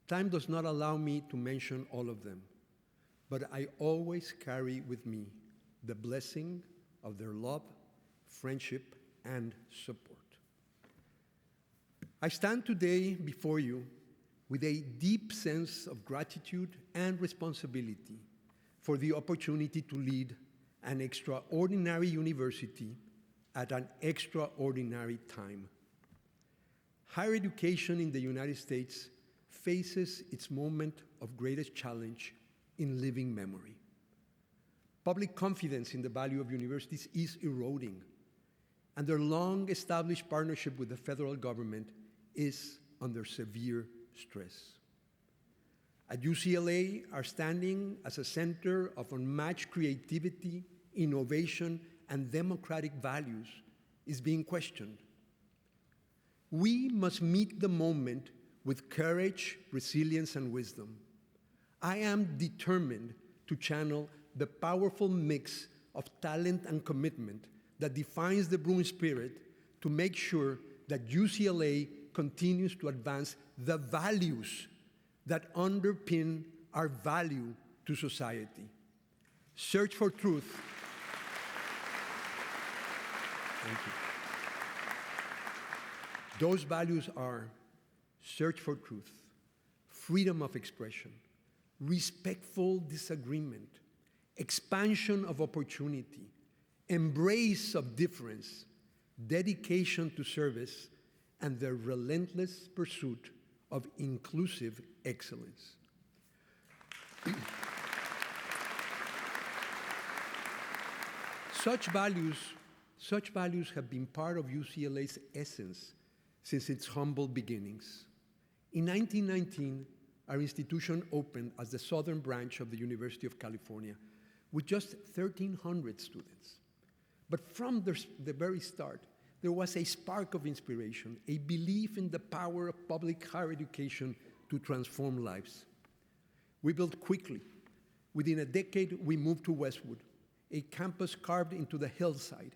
Time does not allow me to mention all of them, but I always carry with me the blessing of their love, friendship, and support. I stand today before you with a deep sense of gratitude and responsibility for the opportunity to lead an extraordinary university at an extraordinary time. Higher education in the United States faces its moment of greatest challenge in living memory. Public confidence in the value of universities is eroding, and their long-established partnership with the federal government is under severe stress. At UCLA, our standing as a center of unmatched creativity, innovation, and democratic values is being questioned. We must meet the moment with courage, resilience, and wisdom. I am determined to channel the powerful mix of talent and commitment that defines the Bruin spirit to make sure that UCLA continues to advance the values that underpin our value to society. Search for truth. Thank you. Those values are search for truth, freedom of expression, respectful disagreement, expansion of opportunity, embrace of difference, dedication to service, and the relentless pursuit of inclusive excellence. Such values have been part of UCLA's essence since its humble beginnings. In 1919, our institution opened as the southern branch of the University of California with just 1,300 students. But from the very start, there was a spark of inspiration, a belief in the power of public higher education to transform lives. We built quickly. Within a decade, we moved to Westwood, a campus carved into the hillside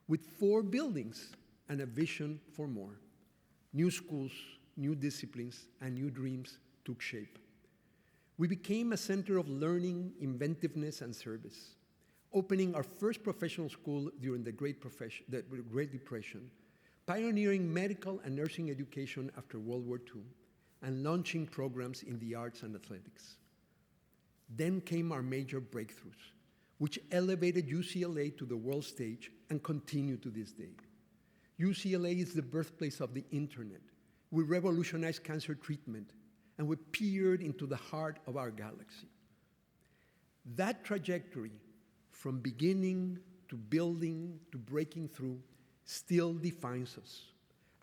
with 4 buildings and a vision for more. New schools, new disciplines, and new dreams took shape. We became a center of learning, inventiveness, and service, opening our first professional school during the Great Depression, pioneering medical and nursing education after World War II, and launching programs in the arts and athletics. Then came our major breakthroughs, which elevated UCLA to the world stage and continue to this day. UCLA is the birthplace of the internet. We revolutionized cancer treatment, and we peered into the heart of our galaxy. That trajectory, from beginning to building to breaking through, still defines us,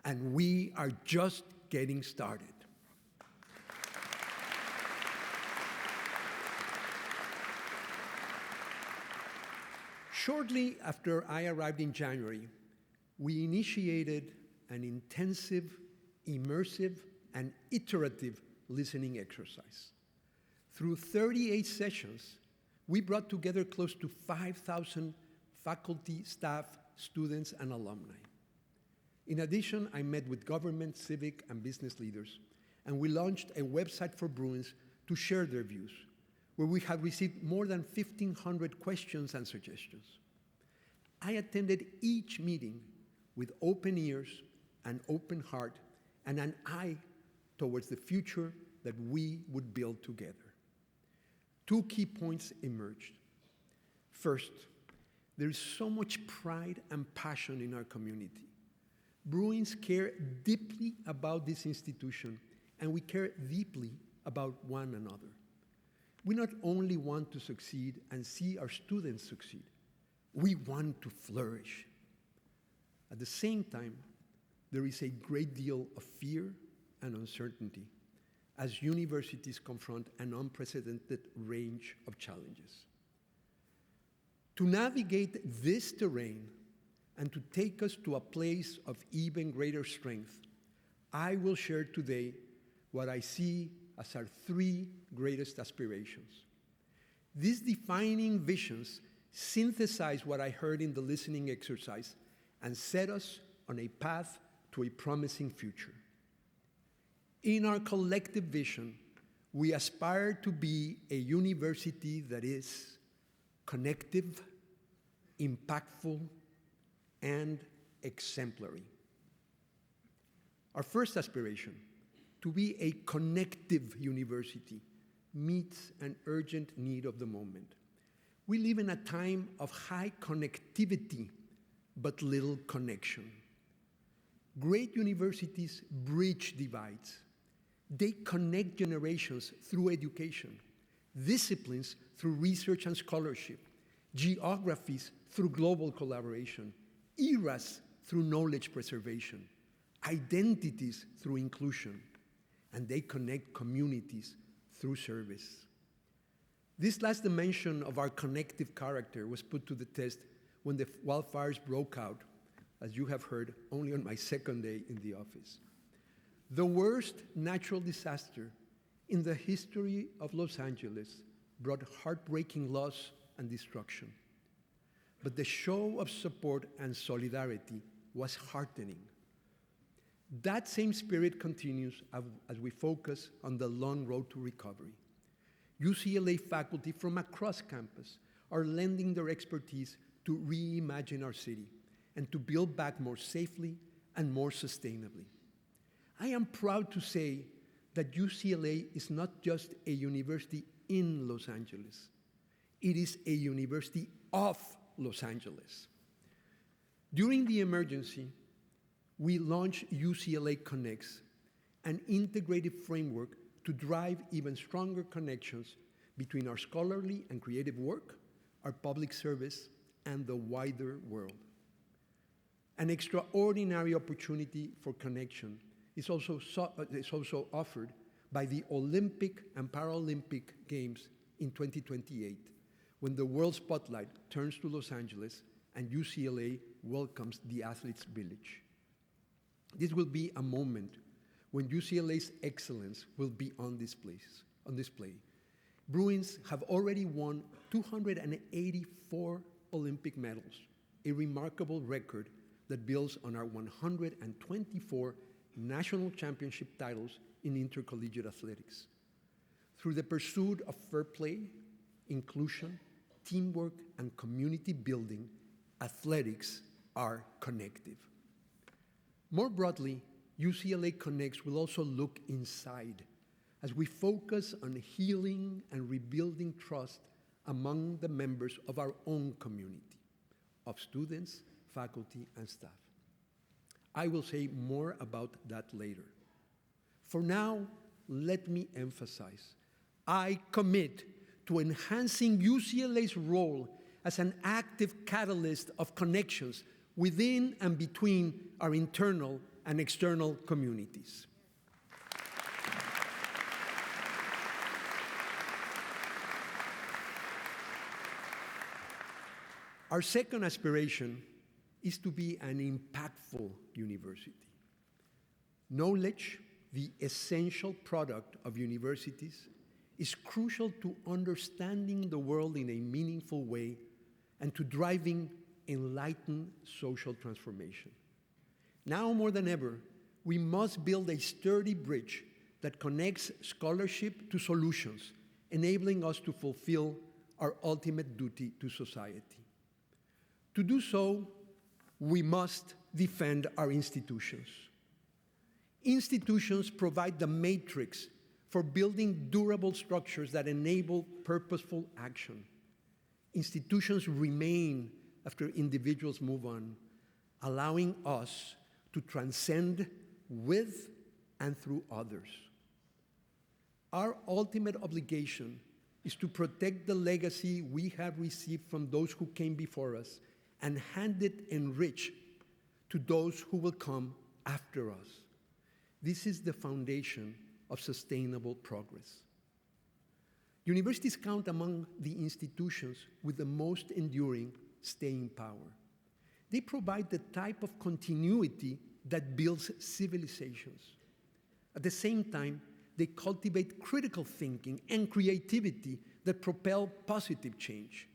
and we are just getting started. Shortly after I arrived in January, we initiated an intensive, immersive, and iterative listening exercise. Through 38 sessions, we brought together close to 5,000 faculty, staff, students, and alumni. In addition, I met with government, civic, and business leaders, and we launched a website for Bruins to share their views, where we have received more than 1,500 questions and suggestions. I attended each meeting with open ears, an open heart, and an eye towards the future that we would build together. 2 key points emerged. First, there is so much pride and passion in our community. Bruins care deeply about this institution, and we care deeply about one another. We not only want to succeed and see our students succeed, we want to flourish. At the same time, there is a great deal of fear and uncertainty as universities confront an unprecedented range of challenges. To navigate this terrain and to take us to a place of even greater strength, I will share today what I see as our 3 greatest aspirations. These defining visions synthesize what I heard in the listening exercise and set us on a path to a promising future. In our collective vision, we aspire to be a university that is connective, impactful, and exemplary. Our first aspiration, to be a connective university meets an urgent need of the moment. We live in a time of high connectivity, but little connection. Great universities bridge divides. They connect generations through education, disciplines through research and scholarship, geographies through global collaboration, eras through knowledge preservation, identities through inclusion, and they connect communities through service. This last dimension of our connective character was put to the test when the wildfires broke out, as you have heard, only on my second day in the office. The worst natural disaster in the history of Los Angeles brought heartbreaking loss and destruction. But the show of support and solidarity was heartening. That same spirit continues as we focus on the long road to recovery. UCLA faculty from across campus are lending their expertise to reimagine our city and to build back more safely and more sustainably. I am proud to say that UCLA is not just a university in Los Angeles. It is a university of Los Angeles. During the emergency, we launched UCLA Connects, an integrated framework to drive even stronger connections between our scholarly and creative work, our public service, and the wider world. An extraordinary opportunity for connection is also offered by the Olympic and Paralympic Games in 2028, when the world spotlight turns to Los Angeles and UCLA welcomes the Athletes' Village. This will be a moment when UCLA's excellence will be on display. Bruins have already won 284 Olympic medals, a remarkable record that builds on our 124 national championship titles in intercollegiate athletics. Through the pursuit of fair play, inclusion, teamwork, and community building, athletics are connective. More broadly, UCLA Connects will also look inside as we focus on healing and rebuilding trust among the members of our own community, of students, faculty, and staff. I will say more about that later. For now, let me emphasize, I commit to enhancing UCLA's role as an active catalyst of connections within and between our internal and external communities. Our second aspiration is to be an impactful university. Knowledge, the essential product of universities, is crucial to understanding the world in a meaningful way and to driving enlightened social transformation. Now more than ever, we must build a sturdy bridge that connects scholarship to solutions, enabling us to fulfill our ultimate duty to society. To do so, we must defend our institutions. Institutions provide the matrix for building durable structures that enable purposeful action. Institutions remain after individuals move on, allowing us to transcend with and through others. Our ultimate obligation is to protect the legacy we have received from those who came before us and hand it enriched to those who will come after us. This is the foundation of sustainable progress. Universities count among the institutions with the most enduring staying power. They provide the type of continuity that builds civilizations. At the same time, they cultivate critical thinking and creativity that propel positive change.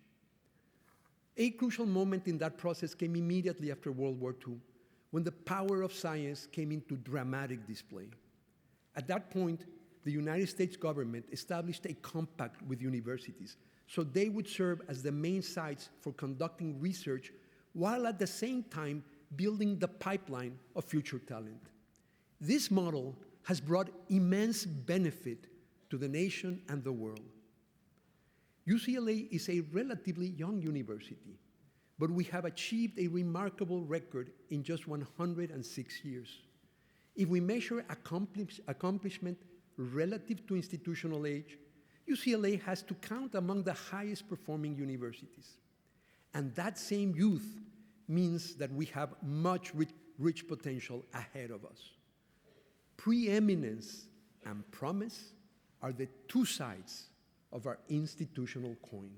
A crucial moment in that process came immediately after World War II, when the power of science came into dramatic display. At that point, the United States government established a compact with universities so they would serve as the main sites for conducting research while at the same time building the pipeline of future talent. This model has brought immense benefit to the nation and the world. UCLA is a relatively young university, but we have achieved a remarkable record in just 106 years. If we measure accomplishment relative to institutional age, UCLA has to count among the highest performing universities. And that same youth means that we have much rich potential ahead of us. Preeminence and promise are the two sides of our institutional coin.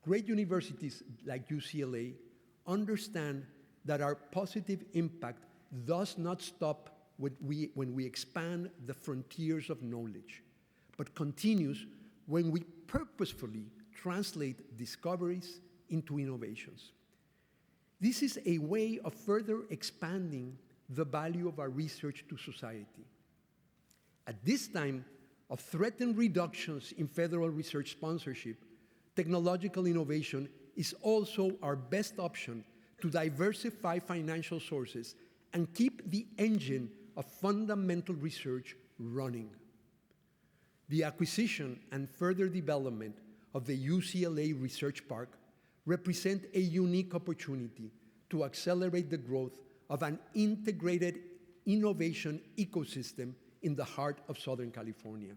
Great universities like UCLA understand that our positive impact does not stop when we expand the frontiers of knowledge, but continues when we purposefully translate discoveries into innovations. This is a way of further expanding the value of our research to society. At this time of threatened reductions in federal research sponsorship, technological innovation is also our best option to diversify financial sources and keep the engine of fundamental research running. The acquisition and further development of the UCLA Research Park represent a unique opportunity to accelerate the growth of an integrated innovation ecosystem in the heart of Southern California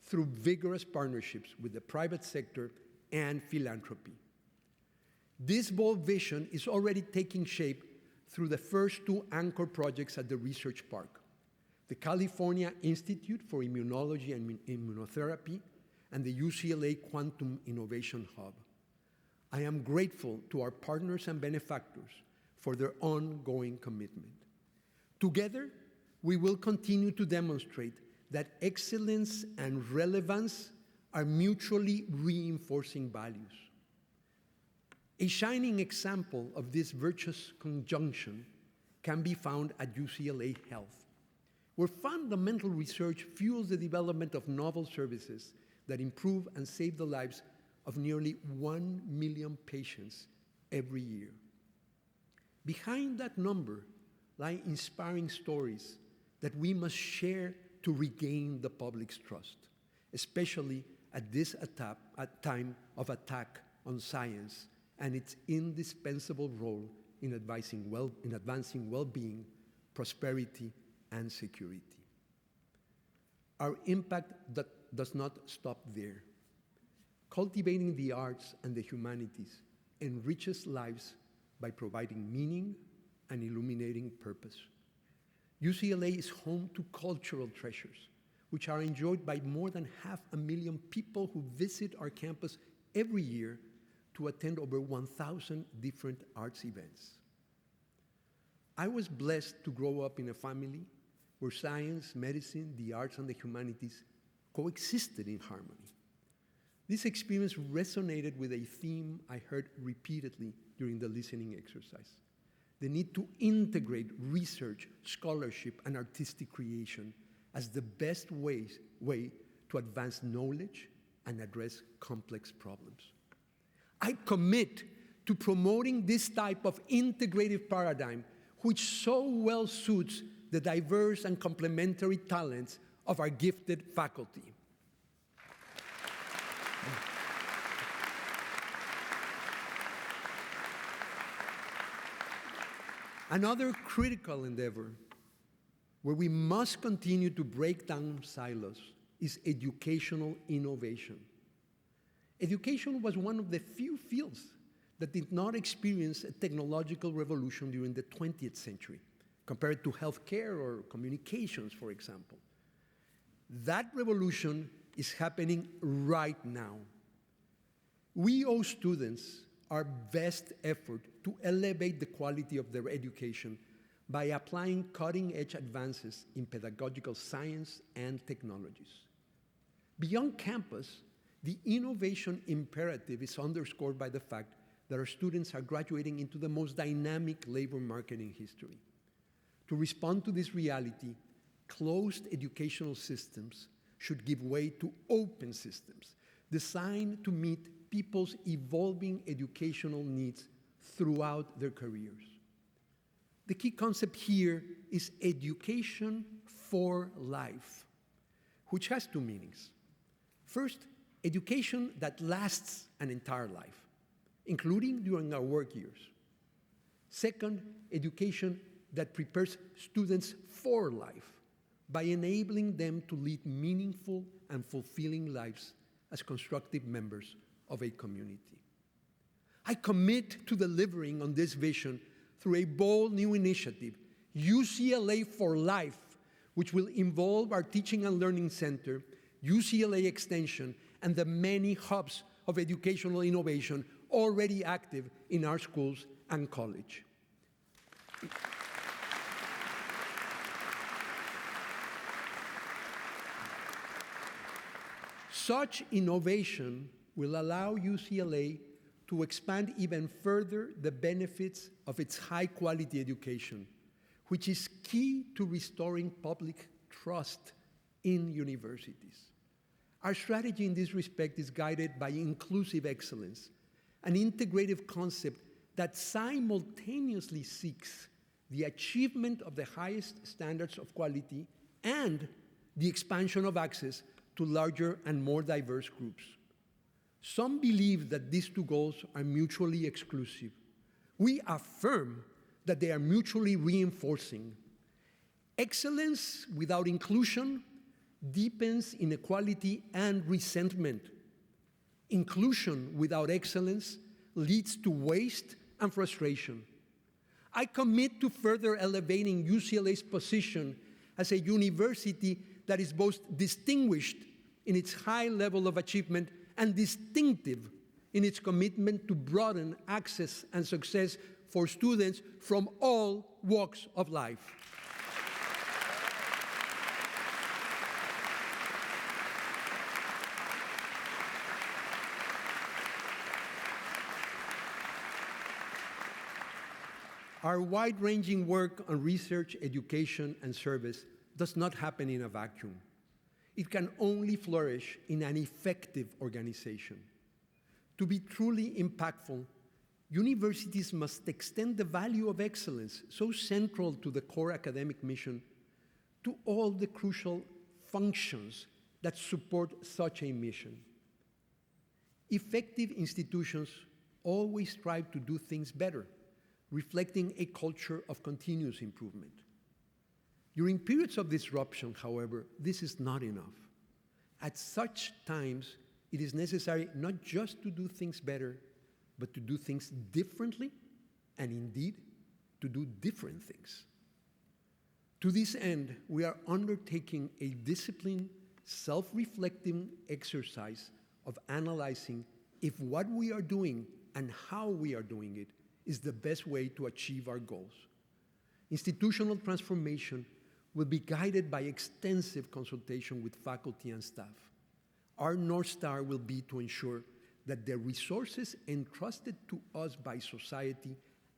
through vigorous partnerships with the private sector and philanthropy. This bold vision is already taking shape through the first two anchor projects at the Research Park, the California Institute for Immunology and Immunotherapy and the UCLA Quantum Innovation Hub. I am grateful to our partners and benefactors for their ongoing commitment. Together, we will continue to demonstrate that excellence and relevance are mutually reinforcing values. A shining example of this virtuous conjunction can be found at UCLA Health, where fundamental research fuels the development of novel services that improve and save the lives of nearly 1 million patients every year. Behind that number lie inspiring stories that we must share to regain the public's trust, especially at this time of attack on science and its indispensable role in advancing well-being, prosperity, and security. Our impact does not stop there. Cultivating the arts and the humanities enriches lives by providing meaning and illuminating purpose. UCLA is home to cultural treasures, which are enjoyed by more than 500,000 people who visit our campus every year to attend over 1,000 different arts events. I was blessed to grow up in a family where science, medicine, the arts, and the humanities coexisted in harmony. This experience resonated with a theme I heard repeatedly during the listening exercise: the need to integrate research, scholarship, and artistic creation as the best way to advance knowledge and address complex problems. I commit to promoting this type of integrative paradigm, which so well suits the diverse and complementary talents of our gifted faculty. Another critical endeavor where we must continue to break down silos is educational innovation. Education was one of the few fields that did not experience a technological revolution during the 20th century, compared to healthcare or communications, for example. That revolution is happening right now. We owe students our best effort to elevate the quality of their education by applying cutting-edge advances in pedagogical science and technologies. Beyond campus, the innovation imperative is underscored by the fact that our students are graduating into the most dynamic labor market in history. To respond to this reality, closed educational systems should give way to open systems designed to meet people's evolving educational needs throughout their careers. The key concept here is education for life, which has two meanings. First, education that lasts an entire life, including during our work years. Second, education that prepares students for life by enabling them to lead meaningful and fulfilling lives as constructive members of a community. I commit to delivering on this vision through a bold new initiative, UCLA for Life, which will involve our Teaching and Learning Center, UCLA Extension, and the many hubs of educational innovation already active in our schools and college. Such innovation will allow UCLA to expand even further the benefits of its high-quality education, which is key to restoring public trust in universities. Our strategy in this respect is guided by inclusive excellence, an integrative concept that simultaneously seeks the achievement of the highest standards of quality and the expansion of access to larger and more diverse groups. Some believe that these two goals are mutually exclusive. We affirm that they are mutually reinforcing. Excellence without inclusion deepens inequality and resentment. Inclusion without excellence leads to waste and frustration. I commit to further elevating UCLA's position as a university that is both distinguished in its high level of achievement and distinctive in its commitment to broaden access and success for students from all walks of life. Our wide-ranging work on research, education, and service does not happen in a vacuum. It can only flourish in an effective organization. To be truly impactful, universities must extend the value of excellence, so central to the core academic mission, to all the crucial functions that support such a mission. Effective institutions always strive to do things better, reflecting a culture of continuous improvement. During periods of disruption, however, this is not enough. At such times, it is necessary not just to do things better, but to do things differently, and indeed, to do different things. To this end, we are undertaking a disciplined, self-reflecting exercise of analyzing if what we are doing and how we are doing it is the best way to achieve our goals. Institutional transformation will be guided by extensive consultation with faculty and staff. Our North Star will be to ensure that the resources entrusted to us by society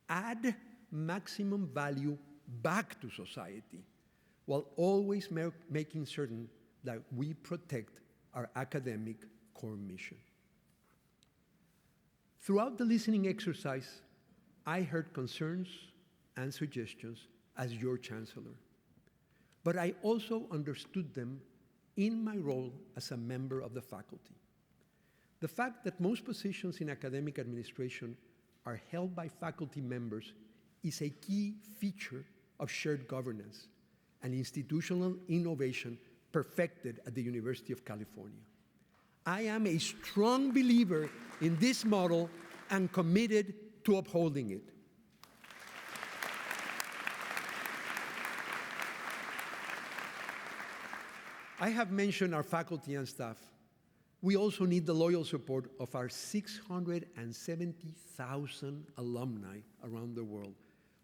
add maximum value back to society, while always making certain that we protect our academic core mission. Throughout the listening exercise, I heard concerns and suggestions as your Chancellor, but I also understood them in my role as a member of the faculty. The fact that most positions in academic administration are held by faculty members is a key feature of shared governance and institutional innovation perfected at the University of California. I am a strong believer in this model and committed to upholding it. I have mentioned our faculty and staff. We also need the loyal support of our 670,000 alumni around the world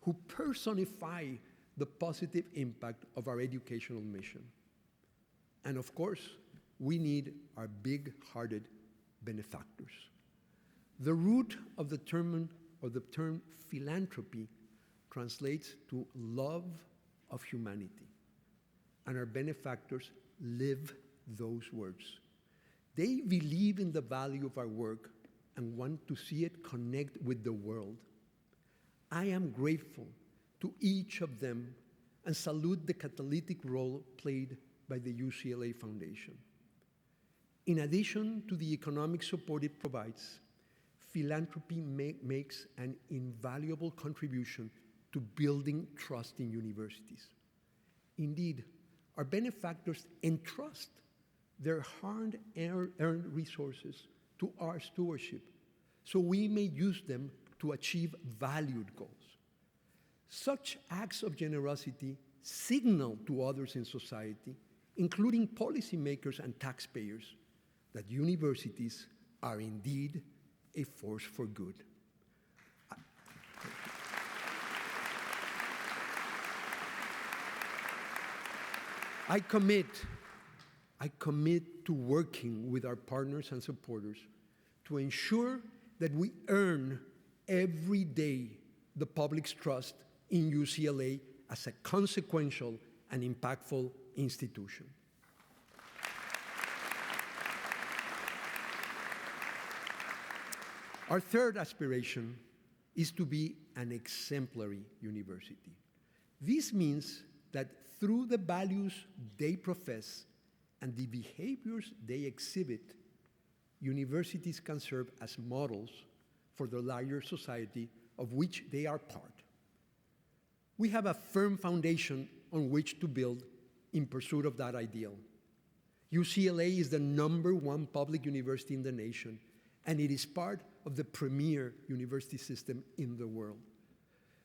who personify the positive impact of our educational mission. And of course, we need our big-hearted benefactors. The root of the term philanthropy translates to love of humanity, and our benefactors live those words. They believe in the value of our work and want to see it connect with the world. I am grateful to each of them and salute the catalytic role played by the UCLA Foundation. In addition to the economic support it provides, philanthropy makes an invaluable contribution to building trust in universities. Indeed, our benefactors entrust their hard-earned resources to our stewardship, so we may use them to achieve valued goals. Such acts of generosity signal to others in society, including policymakers and taxpayers, that universities are indeed a force for good. I commit to working with our partners and supporters to ensure that we earn every day the public's trust in UCLA as a consequential and impactful institution. Our third aspiration is to be an exemplary university. This means that through the values they profess and the behaviors they exhibit, universities can serve as models for the larger society of which they are part. We have a firm foundation on which to build in pursuit of that ideal. UCLA is the #1 public university in the nation, and it is part of the premier university system in the world.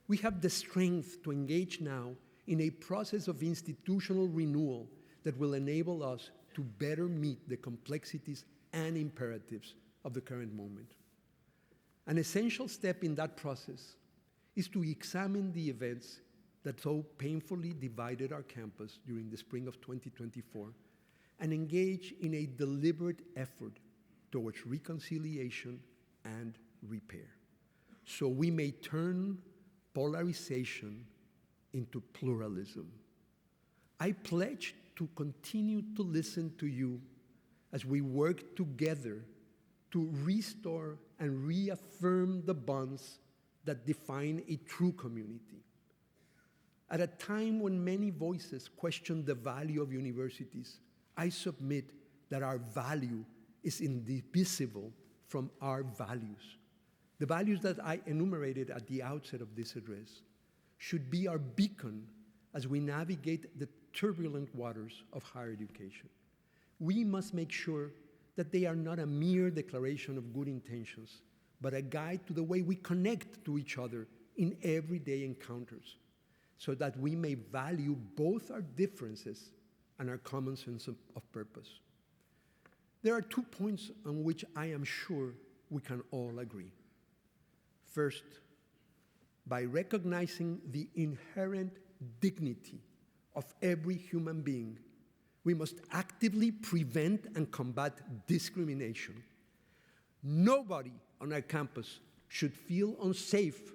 We have the strength to engage now in a process of institutional renewal that will enable us to better meet the complexities and imperatives of the current moment. An essential step in that process is to examine the events that so painfully divided our campus during the spring of 2024 and engage in a deliberate effort towards reconciliation and repair, so we may turn polarization into pluralism. I pledge to continue to listen to you as we work together to restore and reaffirm the bonds that define a true community. At a time when many voices question the value of universities, I submit that our value is indivisible from our values. The values that I enumerated at the outset of this address should be our beacon as we navigate the turbulent waters of higher education. We must make sure that they are not a mere declaration of good intentions, but a guide to the way we connect to each other in everyday encounters, so that we may value both our differences and our common sense of purpose. There are 2 points on which I am sure we can all agree. First, by recognizing the inherent dignity of every human being, we must actively prevent and combat discrimination. Nobody on our campus should feel unsafe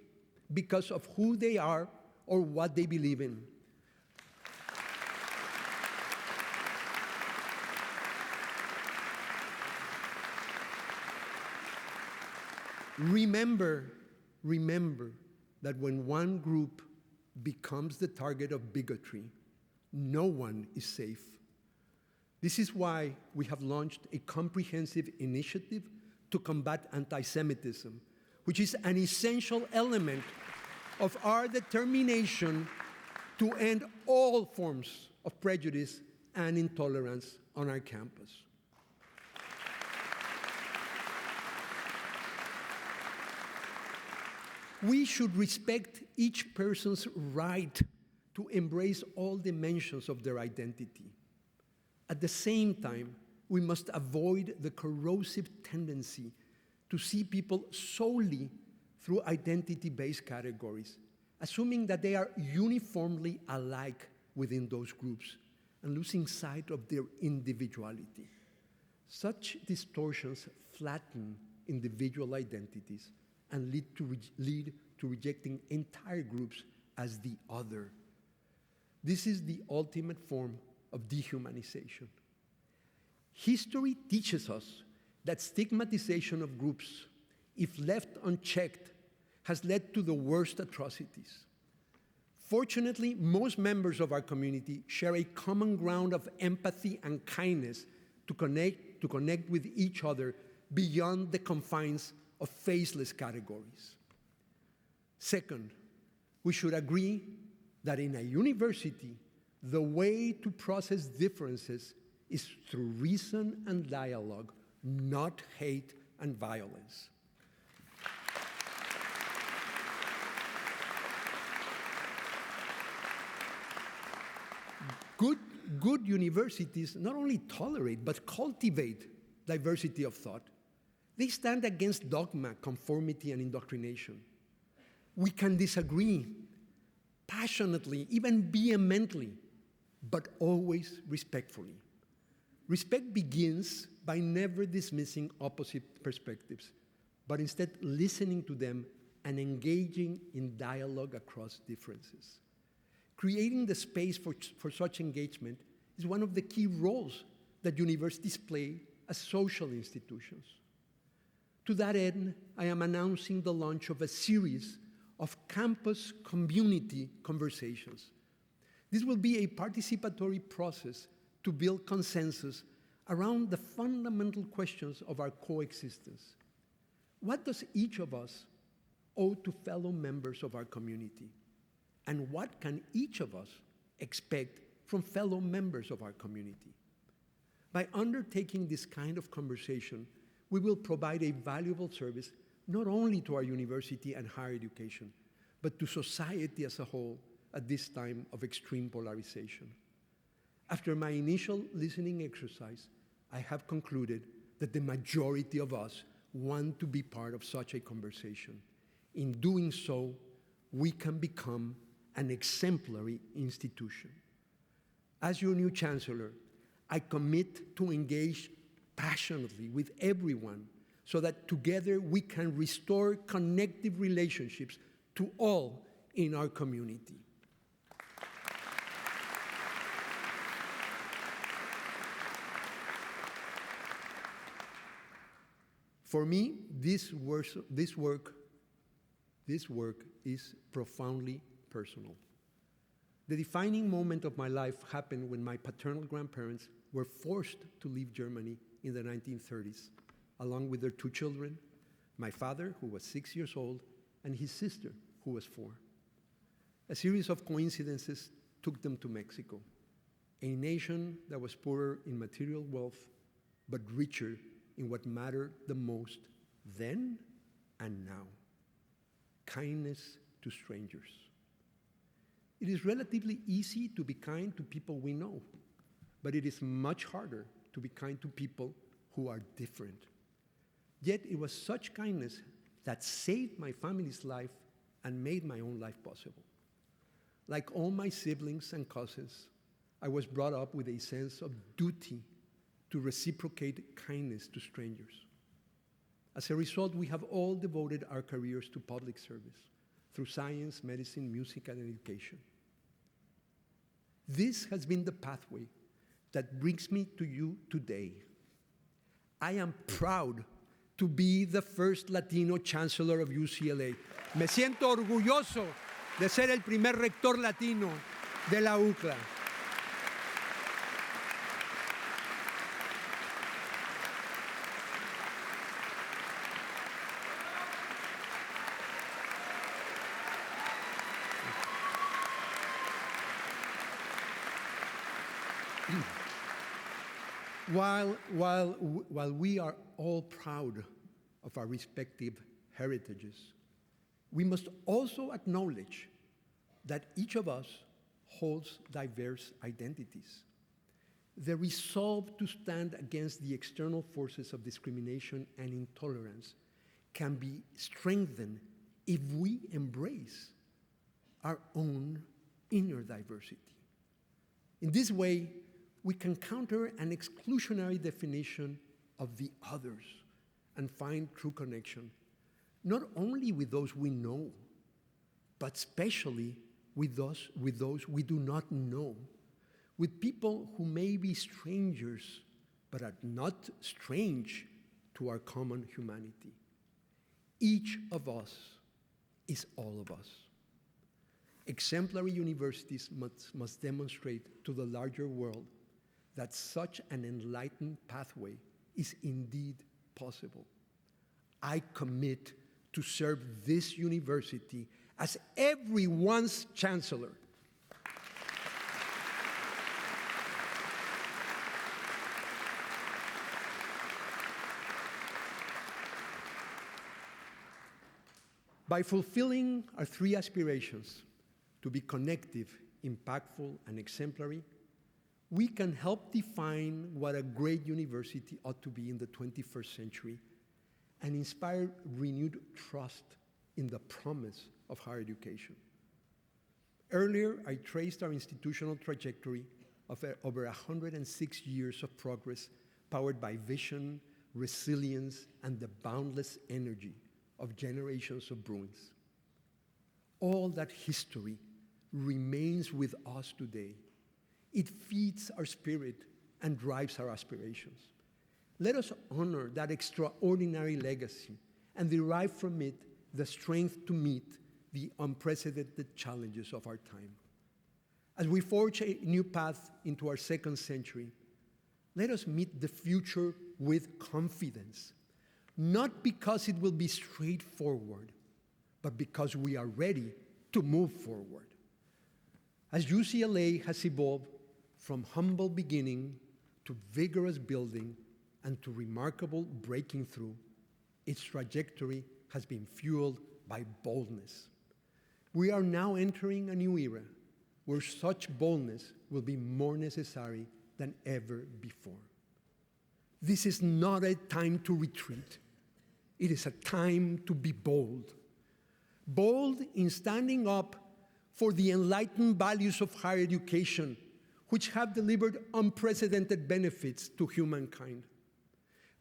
because of who they are or what they believe in. Remember that when one group becomes the target of bigotry, no one is safe. This is why we have launched a comprehensive initiative to combat anti-Semitism, which is an essential element of our determination to end all forms of prejudice and intolerance on our campus. We should respect each person's right to embrace all dimensions of their identity. At the same time, we must avoid the corrosive tendency to see people solely through identity-based categories, assuming that they are uniformly alike within those groups and losing sight of their individuality. Such distortions flatten individual identities and lead to rejecting entire groups as the other. This is the ultimate form of dehumanization. History teaches us that stigmatization of groups, if left unchecked, has led to the worst atrocities. Fortunately, most members of our community share a common ground of empathy and kindness to connect with each other beyond the confines of faceless categories. Second, we should agree that in a university, the way to process differences is through reason and dialogue, not hate and violence. Good universities not only tolerate, but cultivate diversity of thought. They stand against dogma, conformity, and indoctrination. We can disagree passionately, even vehemently, but always respectfully. Respect begins by never dismissing opposite perspectives, but instead listening to them and engaging in dialogue across differences. Creating the space for such engagement is one of the key roles that universities play as social institutions. To that end, I am announcing the launch of a series of campus community conversations. This will be a participatory process to build consensus around the fundamental questions of our coexistence. What does each of us owe to fellow members of our community? And what can each of us expect from fellow members of our community? By undertaking this kind of conversation, we will provide a valuable service not only to our university and higher education, but to society as a whole at this time of extreme polarization. After my initial listening exercise, I have concluded that the majority of us want to be part of such a conversation. In doing so, we can become an exemplary institution. As your new Chancellor, I commit to engage passionately with everyone so that together we can restore connective relationships to all in our community. For me, this work is profoundly personal. The defining moment of my life happened when my paternal grandparents were forced to leave Germany in the 1930s, along with their 2 children, my father, who was 6 years old, and his sister, who was 4. A series of coincidences took them to Mexico, a nation that was poorer in material wealth, but richer in what mattered the most then and now: kindness to strangers. It is relatively easy to be kind to people we know, but it is much harder to be kind to people who are different. Yet it was such kindness that saved my family's life and made my own life possible. Like all my siblings and cousins, I was brought up with a sense of duty to reciprocate kindness to strangers. As a result, we have all devoted our careers to public service through science, medicine, music, and education. This has been the pathway that brings me to you today. I am proud to be the first Latino Chancellor of UCLA. Me siento orgulloso de ser el primer rector latino de la UCLA. While we are all proud of our respective heritages, we must also acknowledge that each of us holds diverse identities. The resolve to stand against the external forces of discrimination and intolerance can be strengthened if we embrace our own inner diversity. In this way, we can counter an exclusionary definition of the others and find true connection, not only with those we know, but especially with those we do not know, with people who may be strangers, but are not strange to our common humanity. Each of us is all of us. Exemplary universities must demonstrate to the larger world that such an enlightened pathway is indeed possible. I commit to serve this university as everyone's chancellor. By fulfilling our three aspirations, to be connective, impactful, and exemplary, we can help define what a great university ought to be in the 21st century and inspire renewed trust in the promise of higher education. Earlier, I traced our institutional trajectory of over 106 years of progress powered by vision, resilience, and the boundless energy of generations of Bruins. All that history remains with us today. It feeds our spirit and drives our aspirations. Let us honor that extraordinary legacy and derive from it the strength to meet the unprecedented challenges of our time. As we forge a new path into our second century, let us meet the future with confidence, not because it will be straightforward, but because we are ready to move forward. As UCLA has evolved from humble beginning to vigorous building and to remarkable breaking through, its trajectory has been fueled by boldness. We are now entering a new era where such boldness will be more necessary than ever before. This is not a time to retreat. It is a time to be bold. Bold in standing up for the enlightened values of higher education, which have delivered unprecedented benefits to humankind.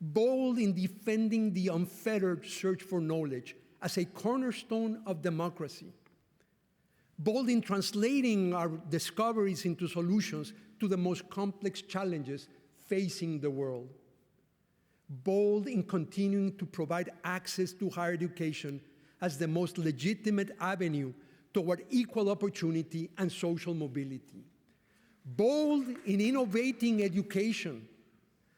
Bold in defending the unfettered search for knowledge as a cornerstone of democracy. Bold in translating our discoveries into solutions to the most complex challenges facing the world. Bold in continuing to provide access to higher education as the most legitimate avenue toward equal opportunity and social mobility. Bold in innovating education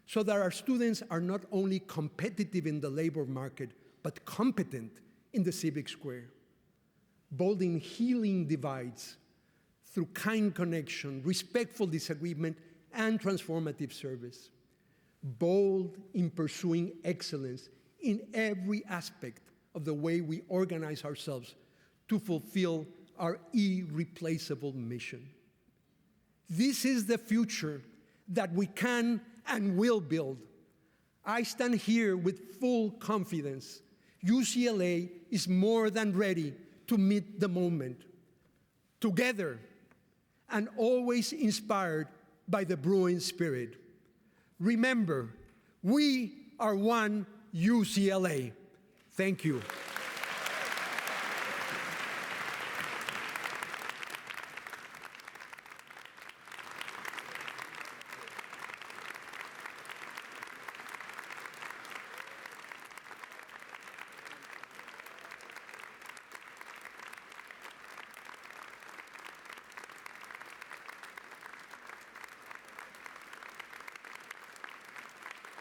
so that our students are not only competitive in the labor market, but competent in the civic square. Bold in healing divides through kind connection, respectful disagreement, and transformative service. Bold in pursuing excellence in every aspect of the way we organize ourselves to fulfill our irreplaceable mission. This is the future that we can and will build. I stand here with full confidence. UCLA is more than ready to meet the moment, together and always inspired by the Bruin spirit. Remember, we are one UCLA. Thank you.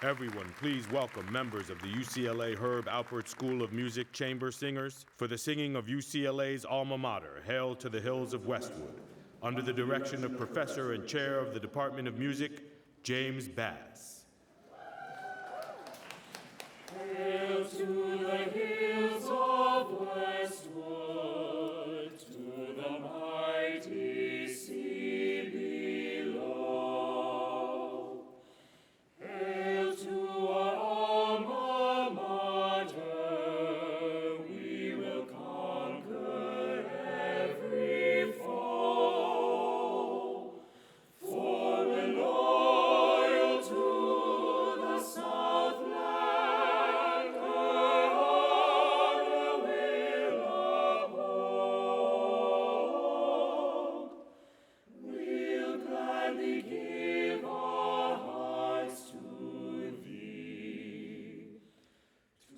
Everyone, please welcome members of the UCLA Herb Alpert School of Music Chamber Singers for the singing of UCLA's alma mater, Hail to the Hills of Westwood, under the direction of Professor and Chair of the Department of Music, James Bass. Hail to the hills of Westwood, to the mighty sea below. Hail to our alma mater, we will conquer every foe. For we're loyal to the Southland, her honor will uphold. We'll gladly give our hearts to thee,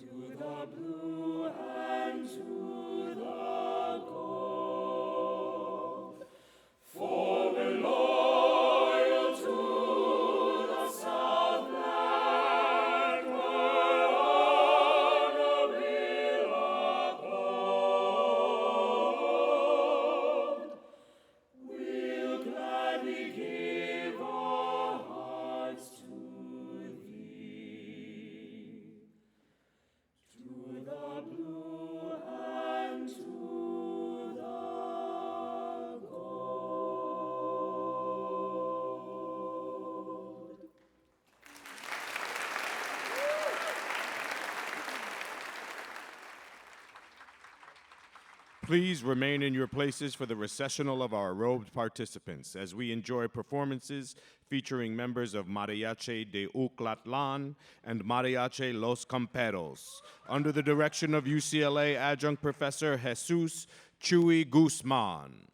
to the blue and to the gold. Please remain in your places for the recessional of our robed participants as we enjoy performances featuring members of Mariachi de Uclatlan and Mariachi Los Camperos under the direction of UCLA adjunct professor Jesus Chuy Guzman.